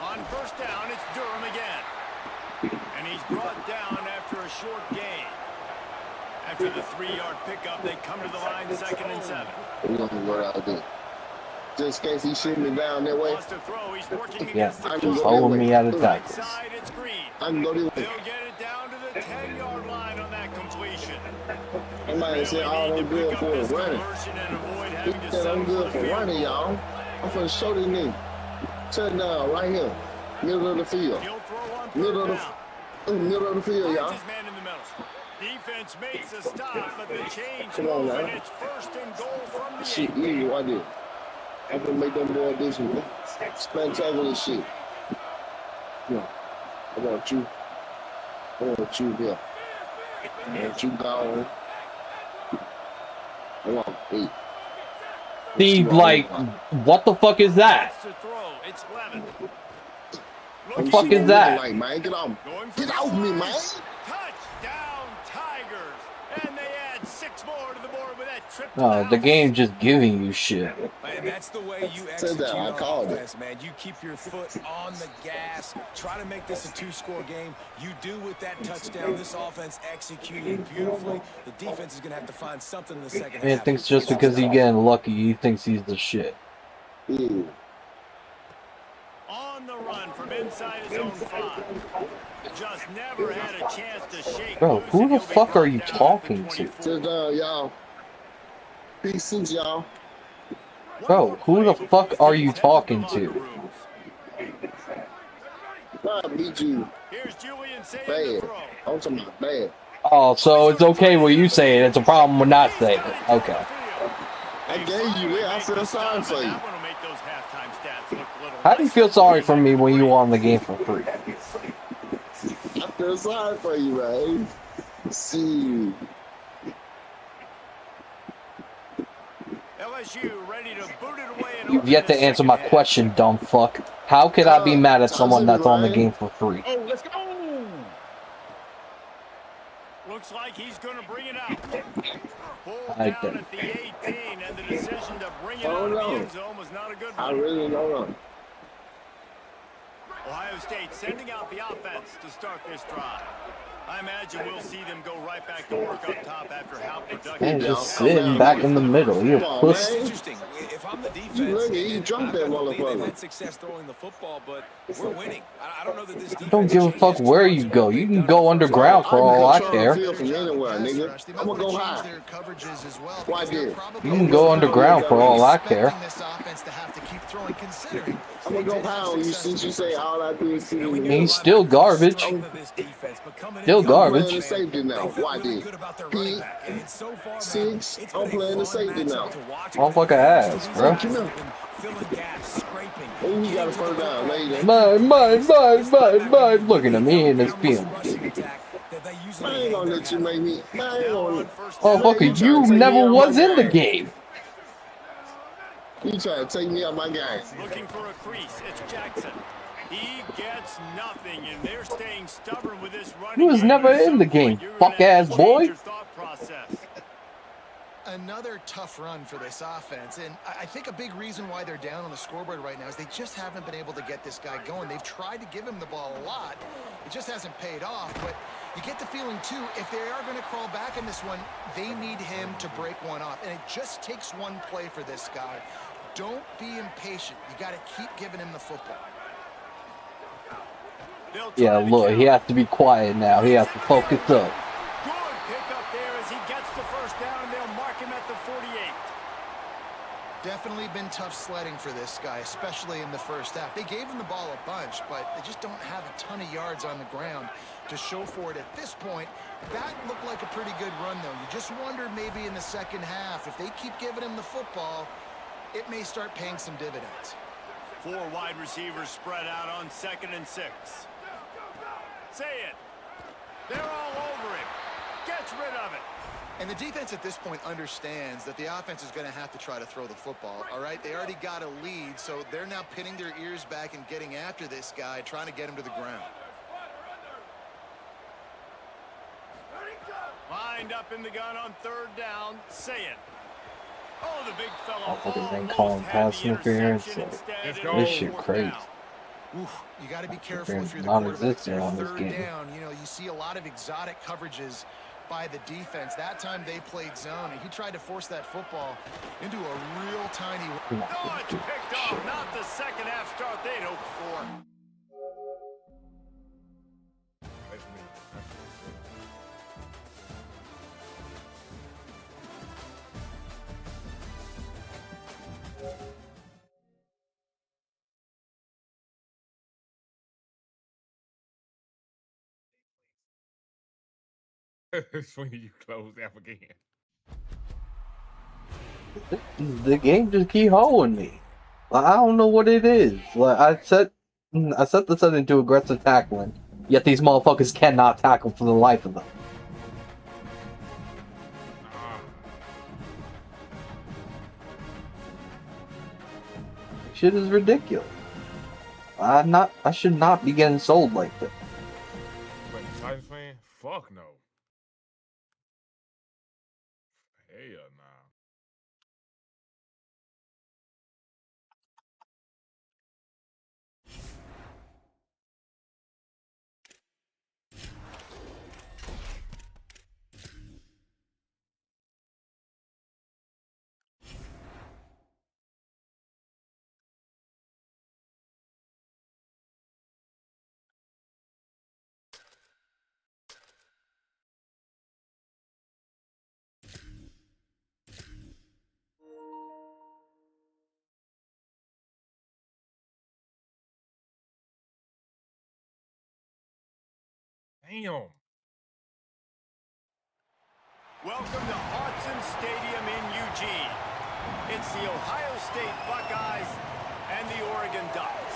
On first down, it's Durham again. And he's brought down after a short gain. After the 3-yard pickup, they come to the line 2nd and 7. We're going to go out there. Just in case he's shooting me down that way. Yeah, he's holding me out of tackles. I can go this way. They'll get it down to the 10-yard line on that completion. Somebody said all I'm good for is running. He said I'm good for running, y'all. I'm going to show this nigga. Touchdown right here. Middle of the field. Middle of the field, y'all. Defense makes a stop, but the change Come on, and now. it's 1st and goal from the Shit, 8. easy, I did. I'm gonna make them boy this one. Spectacular shit. Yeah. I want you. I want you here. I want you gone. I want 8. See, like, what the fuck is that? It's Levin. What the fuck is that? Like, man, get off me, man. Touchdown Tigers. And they add 6 more to the board with that trip. No, the game just giving you shit. And that's the way you execute on offense, man. You keep your foot on the gas. Try to make this a 2-score game. You do with that touchdown. This offense executed beautifully. The defense is going to have to find something in the second Man half. thinks just because he's getting lucky, he thinks he's the shit. Yeah. On the run from inside his own 5. Just never had a chance to shake. Bro, who the fuck are you talking to? Sit down, y'all. Peace, y'all. Bro, who the fuck are you talking to? I beat you. Bad. I'm talking about bad. Oh, so it's okay what you saying. It's a problem with not saying it. Okay. I gave you it. I feel sorry for you. How do you feel sorry for me when you won the game for free? I feel sorry for you, man. See. LSU ready to boot it away. You've yet to answer my question, dumb fuck. How could I be mad at someone that's on the game for free? Oh, let's go. Looks like he's going to bring it out. Pulled I down did. at the 18, and the decision to bring it out of the end zone was not a good one. I really don't know. Ohio State sending out the offense to start this drive. I imagine we'll see them go right back to work up top after how productive. And just sitting back in the middle. You're a pussy. Interesting. If I'm the defense, You jumped that they've motherfucker. had success throwing the football, but we're winning. I don't know that this defense. Don't give a fuck where you go. You can go underground for all I care. From anywhere, nigga. I'm gonna go high. Why did? You can go underground for all I care. I'm gonna go high on you since you say all I do is see you. He's still garbage. Still garbage. Safety now. Why did? P 6. I'm playing the safety now. Motherfucker ass, bro. Oh, you got a first down later. Mine. Looking at me and it's being. I ain't gonna let you make me. I ain't gonna. Motherfucker, you never was in the game. You trying to take me out my game. Looking for a crease. It's Jackson. He gets nothing, and they're staying stubborn with this running. He was never in the game, fuck ass boy. Another tough run for this offense, and I think a big reason why they're down on the scoreboard right now is they just haven't been able to get this guy going. They've tried to give him the ball a lot. It just hasn't paid off, but you get the feeling, too, if they are going to crawl back in this one, they need him to break one off, and it just takes one play for this guy. Don't be impatient. You got to keep giving him the football. Yeah, look, he has to be quiet now. He has to focus up. Good pickup there as he gets the first down, and they'll mark him at the 48. Definitely been tough sledding for this guy, especially in the first half. They gave him the ball a bunch, but they just don't have a ton of yards on the ground to show for it at this point. That looked like a pretty good run, though. You just wonder maybe in the second half, if they keep giving him the football, it may start paying some dividends. 4 wide receivers spread out on 2nd and 6. Say it. They're all over him. Gets rid of it. And the defense at this point understands that the offense is going to have to try to throw the football, all right? They already got a lead, so they're now pinning their ears back and getting after this guy, trying to get him to the ground. Lined up in the gun on 3rd down. Say it. Oh, the big fellow Motherfuckers ain't calling pass interference. This shit crazy. Oof, you got to be careful if you're the Non-existent quarterback. on this Third game. down, you know, you see a lot of exotic coverages by the defense. That time they played zone, and he tried to force that football into a real tiny... No, it's picked off. Not the second half start they'd hoped for. Swing you close out again. The game just keep holding me. Like, I don't know what it is. Like I set the setting to aggressive tackling, yet these motherfuckers cannot tackle for the life of them. Shit is ridiculous. I should not be getting sold like this. But the Titans fan? Fuck no. Hell no. Damn. Welcome to Autzen Stadium in Eugene. It's the Ohio State Buckeyes and the Oregon Ducks.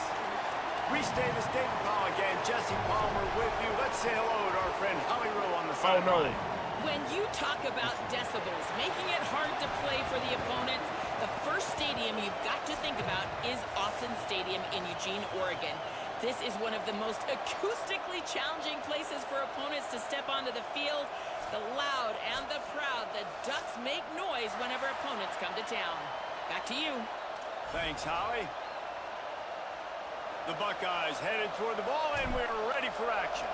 Reese Davis, David Powell again, Jesse Palmer with you. Let's say hello to our friend Holly Rowe on the sideline. When you talk about decibels, making it hard to play for the opponents, the first stadium you've got to think about is Autzen Stadium in Eugene, Oregon. This is one of the most acoustically challenging places for opponents to step onto the field. The loud and the proud, the Ducks make noise whenever opponents come to town. Back to you. Thanks, Howie. The Buckeyes headed toward the ball, and we're ready for action.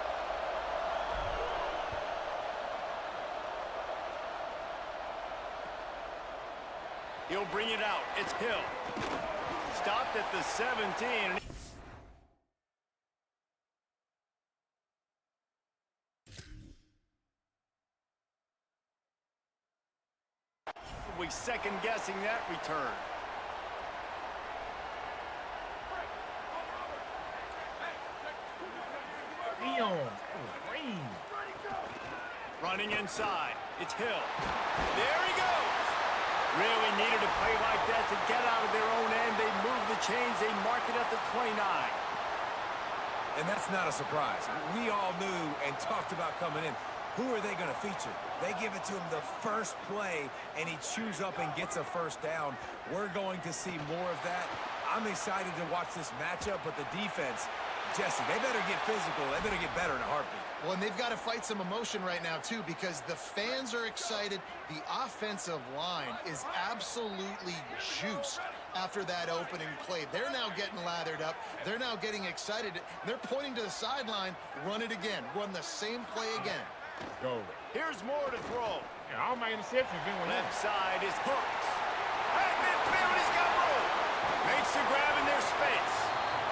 He'll bring it out. It's Hill. Stopped at the 17. We second-guessing that return. Running inside. It's Hill. There he goes. Really needed a play like that to get out of their own end. They move the chains. They mark it at the 29. And that's not a surprise. We all knew and talked about coming in. Who are they going to feature? They give it to him the first play, and he chews up and gets a first down. We're going to see more of that. I'm excited to watch this matchup, but the defense, Jesse, they better get physical. They better get better in a heartbeat. Well, and they've got to fight some emotion right now, too, because the fans are excited. The offensive line is absolutely juiced after that opening play. They're now getting lathered up. They're now getting excited. They're pointing to the sideline. Run it again. Run the same play again. Go. Here's more to throw. Yeah, all my interceptions been with Left side is Hooks. At midfield, he's got room. Makes the grab in their space.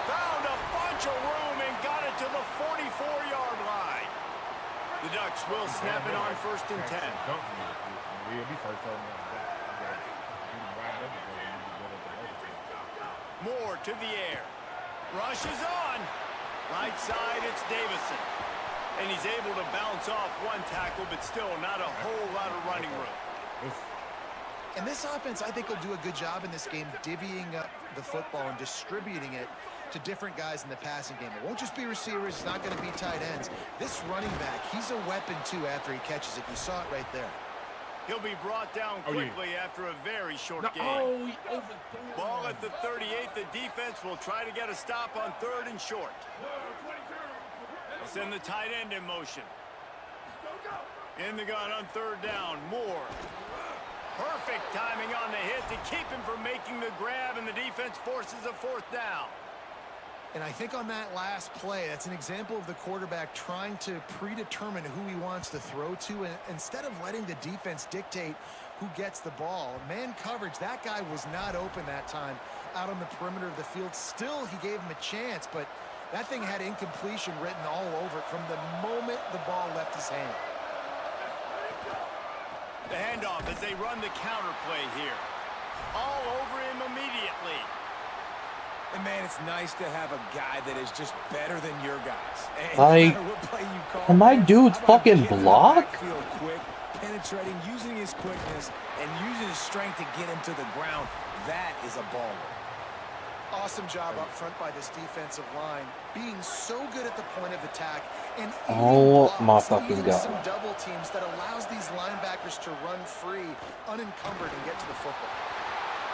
Found a bunch of room and got it to the 44-yard line. The Ducks will snap it on 1st and 10. We'll be first on Moore to the air. Rushes on. Right side, it's Davison. And he's able to bounce off one tackle, but still not a whole lot of running room. And this offense, I think, will do a good job in this game divvying up the football and distributing it to different guys in the passing game. It won't just be receivers. It's not going to be tight ends. This running back, he's a weapon, too, after he catches it. You saw it right there. He'll be brought down quickly after a very short game. Ball at the 38. The defense will try to get a stop on 3rd and short. Send the tight end in motion. In the gun on 3rd down. Moore. Perfect timing on the hit to keep him from making the grab, and the defense forces a 4th down. And I think on that last play, that's an example of the quarterback trying to predetermine who he wants to throw to, and instead of letting the defense dictate who gets the ball. Man coverage, that guy was not open that time out on the perimeter of the field. Still, he gave him a chance, but that thing had incompletion written all over it from the moment the ball left his hand. The handoff as they run the counter play here. All over him immediately. And man, it's nice to have a guy that is just better than your guys. And Like, no matter what play you call, can my dudes fucking block? Quick, penetrating, using his quickness, and using his strength to get him to the ground. That is a baller. Awesome job up front by this defensive line, being so good at the point of attack and Oh my fucking eating god. some double teams that allows these linebackers to run free, unencumbered, and get to the football.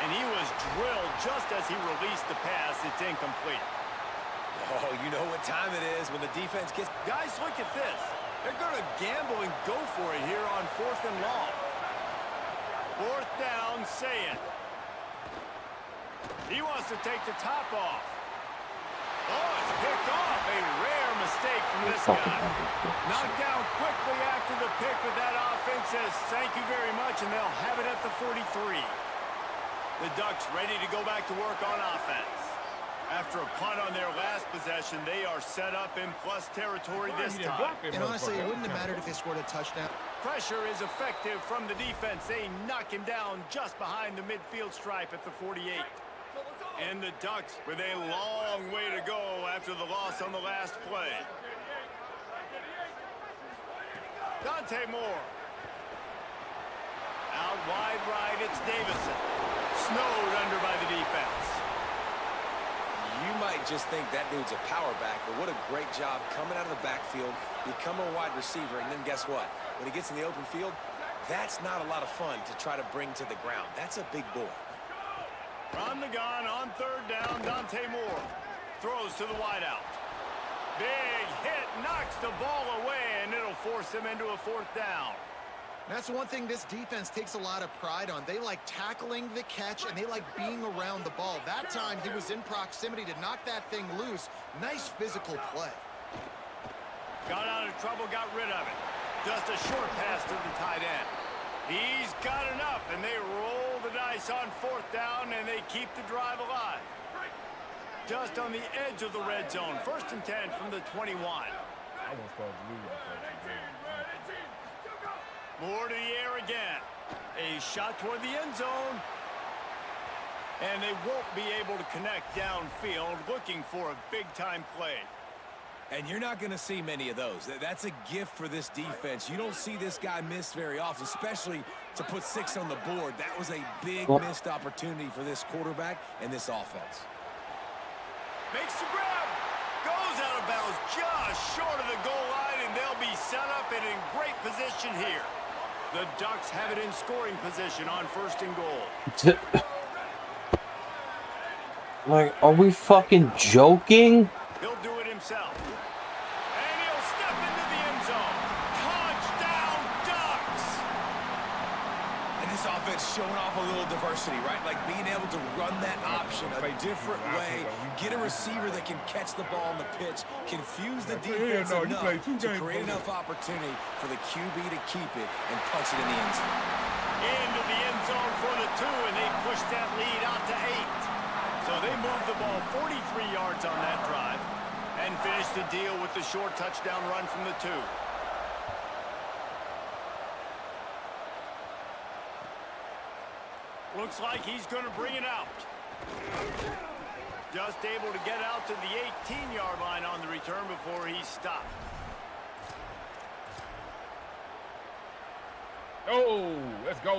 And he was drilled just as he released the pass. It's incomplete. Oh, you know what time it is when the defense gets... Guys, look at this. They're going to gamble and go for it here on 4th and long. 4th down, say it. He wants to take the top off. Oh, it's picked off. A rare mistake from this guy. Knocked down quickly after the pick, but that offense says thank you very much, and they'll have it at the 43. The Ducks ready to go back to work on offense. After a punt on their last possession, they are set up in plus territory this time. And honestly, it wouldn't have mattered if they scored a touchdown. Pressure is effective from the defense. They knock him down just behind the midfield stripe at the 48. And the Ducks with a long way to go after the loss on the last play. Tmrw. Out wide right, it's Davison. Snowed under by the defense. You might just think that dude's a power back, but what a great job coming out of the backfield, become a wide receiver, and then guess what? When he gets in the open field, that's not a lot of fun to try to bring to the ground. That's a big boy. From the gun on 3rd down, Tmrw throws to the wideout. Big hit, knocks the ball away, and it'll force him into a 4th down. That's one thing this defense takes a lot of pride on. They like tackling the catch, and they like being around the ball. That time, he was in proximity to knock that thing loose. Nice physical play. Got out of trouble, got rid of it. Just a short pass to the tight end. He's got enough, and they roll the dice on 4th down, and they keep the drive alive. Just on the edge of the red zone. 1st and 10 from the 21. I was supposed to lose. More to the air again. A shot toward the end zone. And they won't be able to connect downfield, looking for a big-time play. And you're not going to see many of those. That's a gift for this defense. You don't see this guy miss very often, especially to put 6 on the board. That was a big missed opportunity for this quarterback and this offense. Makes the grab. Goes out of bounds just short of the goal line, and they'll be set up and in great position here. The Ducks have it in scoring position on 1st and goal. Like, are we fucking joking? He'll do it himself. And he'll step into the end zone. Touchdown, Ducks! And this offense showing off a little diversity, right? Like being able to run that option a different way, get a receiver that can catch the ball on the pitch, confuse the defense enough to create enough opportunity for the QB to keep it and punch it in the end zone. Into the end zone for the 2, and they push that lead out to 8. So they move the ball 43 yards on that drive and finish the deal with the short touchdown run from the 2. Looks like he's going to bring it out. Just able to get out to the 18-yard line on the return before he's stopped. Oh, let's go.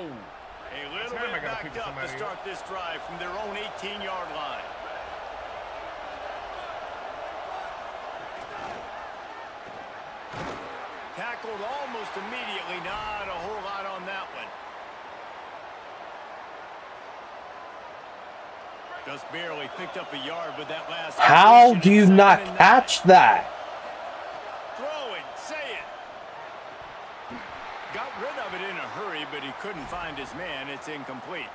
A little bit backed up to start this drive from their own 18-yard line. Tackled almost immediately, not a whole lot on that one. Just barely picked up a yard with that last. How do you not catch that? Throw it, say it. Got rid of it in a hurry, but he couldn't find his man. It's incomplete.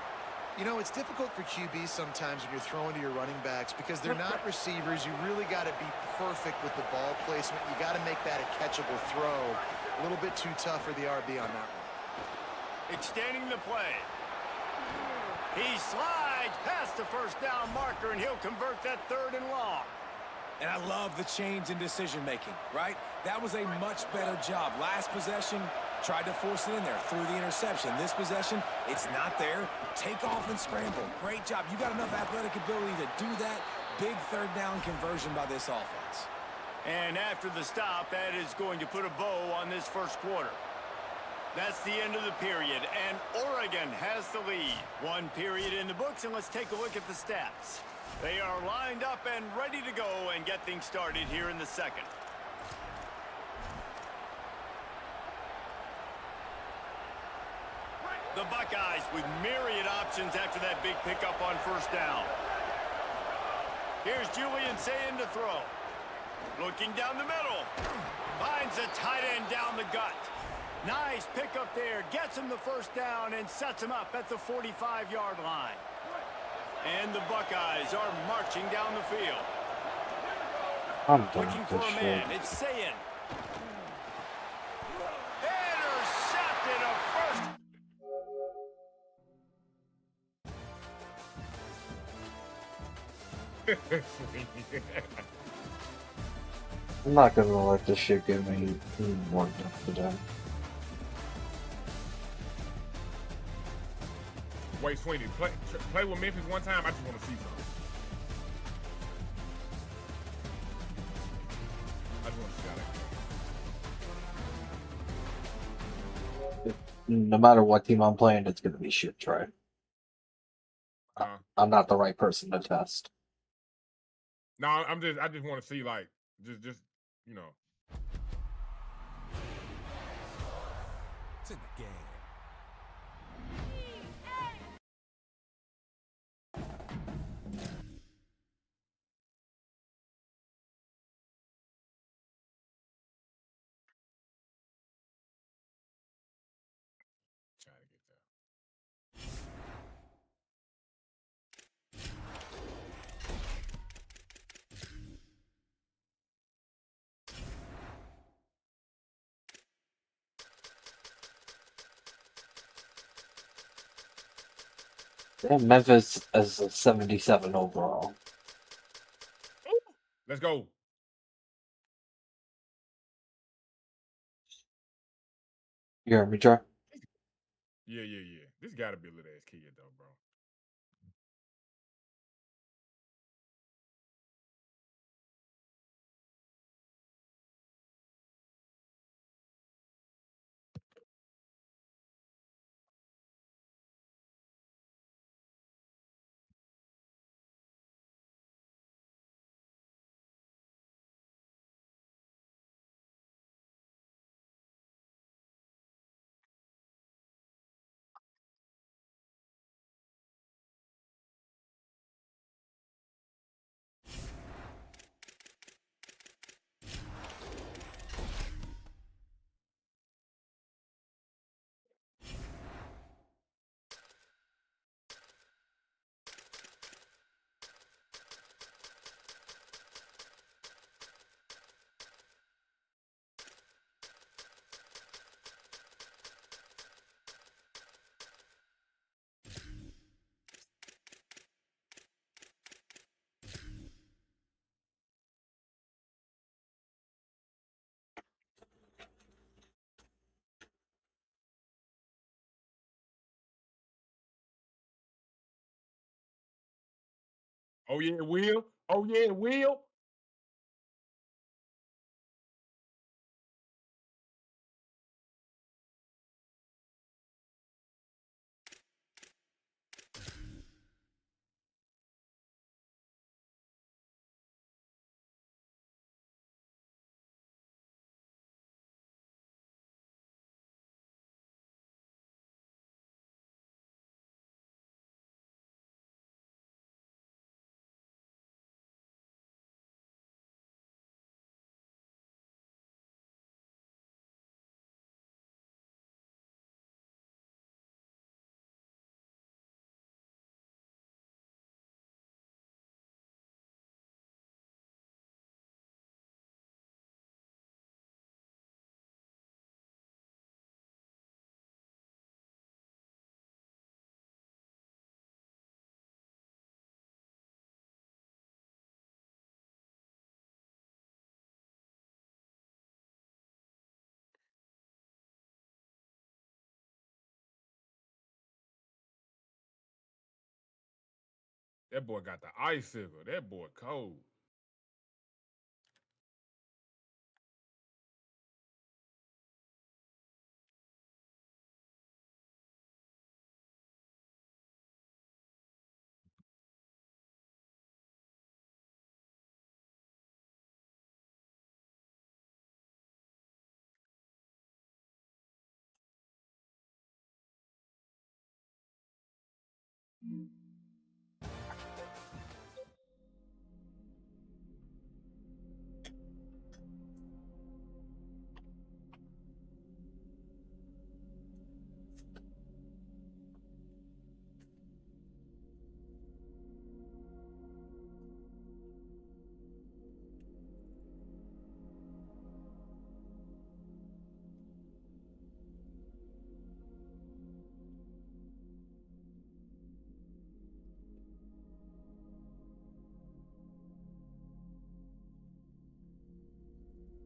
You know, it's difficult for QBs sometimes when you're throwing to your running backs because they're not receivers. You really got to be perfect with the ball placement. You got to make that a catchable throw. A little bit too tough for the RB on that one. Extending the play. He slides past the first down marker, and he'll convert that 3rd and long. And I love the change in decision-making, right? That was a much better job. Last possession, tried to force it in there through the interception. This possession, it's not there. Take off and scramble. Great job. You got enough athletic ability to do that. Big 3rd down conversion by this offense. And after the stop, that is going to put a bow on this first quarter. That's the end of the period, and Oregon has the lead. 1 period in the books, and let's take a look at the stats. They are lined up and ready to go and get things started here in the second. The Buckeyes with myriad options after that big pickup on first down. Here's Julian saying to throw. Looking down the middle. Finds a tight end down the gut. Nice pickup there. Gets him the first down and sets him up at the 45-yard line. And the Buckeyes are marching down the field. I'm done Looking with for this a shit. man. It's Sayin. Intercepted a first. I'm not gonna let this shit get me worked up today. Wait, Sweeney, play with Memphis one time. I just want to see something. I just want to see how that goes. No matter what team I'm playing, it's gonna be shit, Trey. I'm not the right person to test. No, I just want to see, like, just you know. It's in the game. Try to get there. Yeah, Memphis is a 77 overall. Let's go. You hear me, Trey? Yeah. This got to be a little ass kid though, bro. Oh yeah, Will. Oh yeah, Will. That boy got the icicle. That boy cold.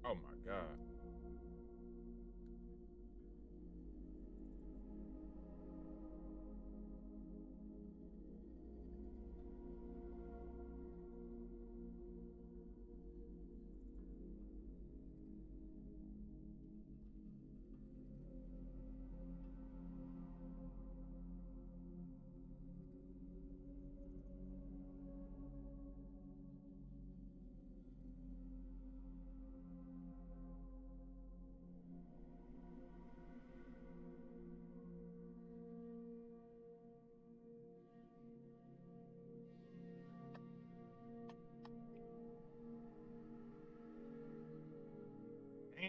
Oh my God.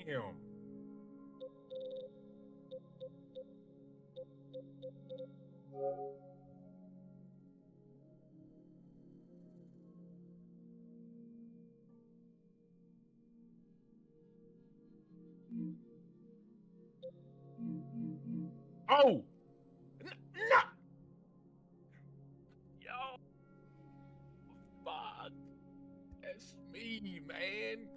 Damn. Oh! No! Yo! Fuck! That's me, man.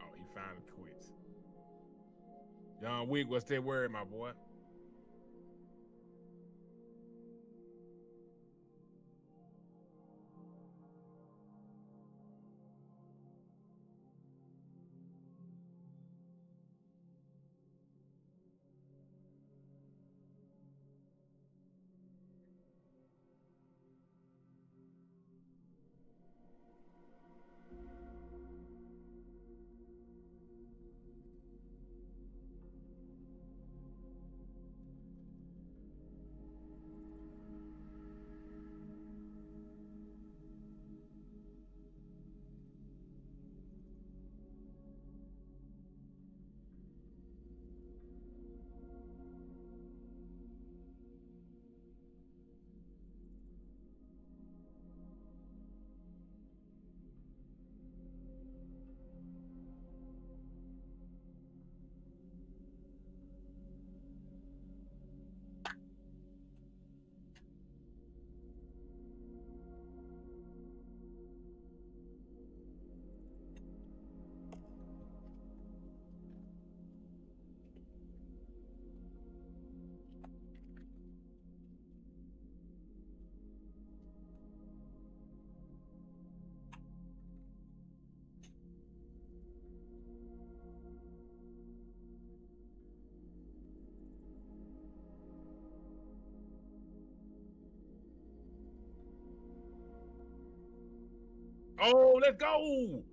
Oh, he finally quits. John Wick, what's that word, my boy? Oh, let's go!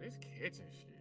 this catching shit.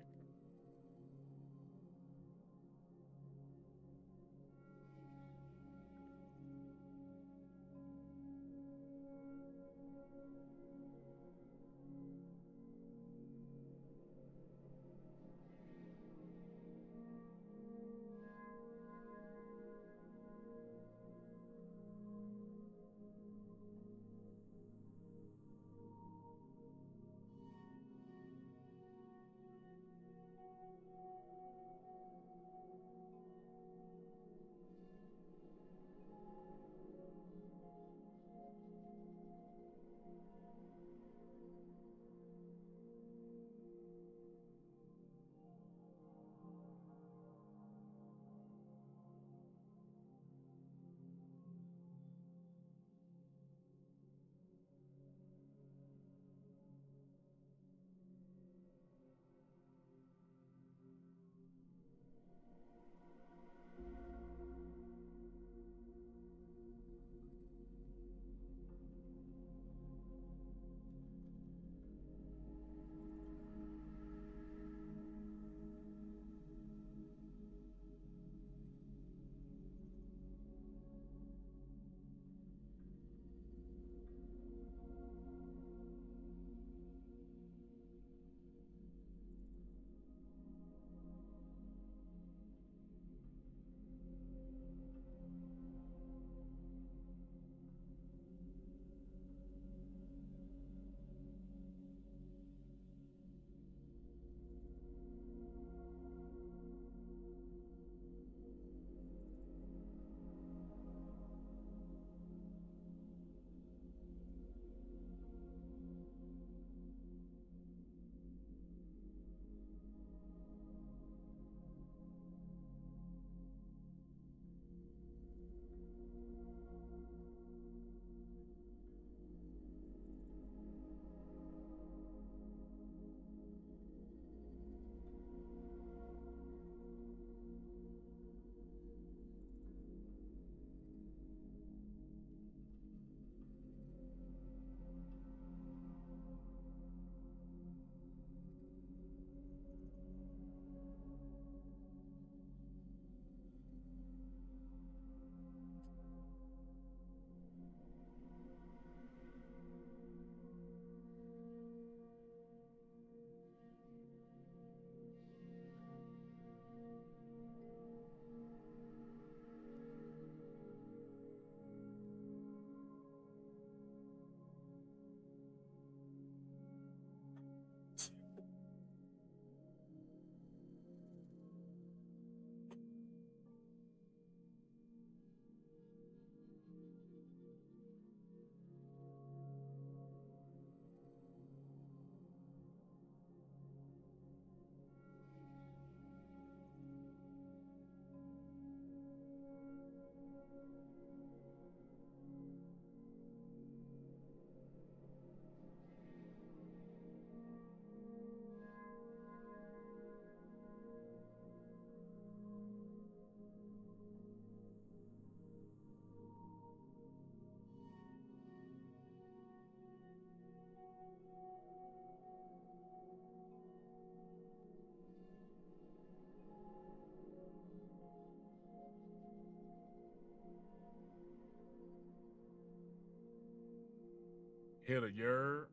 Hit a Yurrrrrr.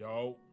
Yo.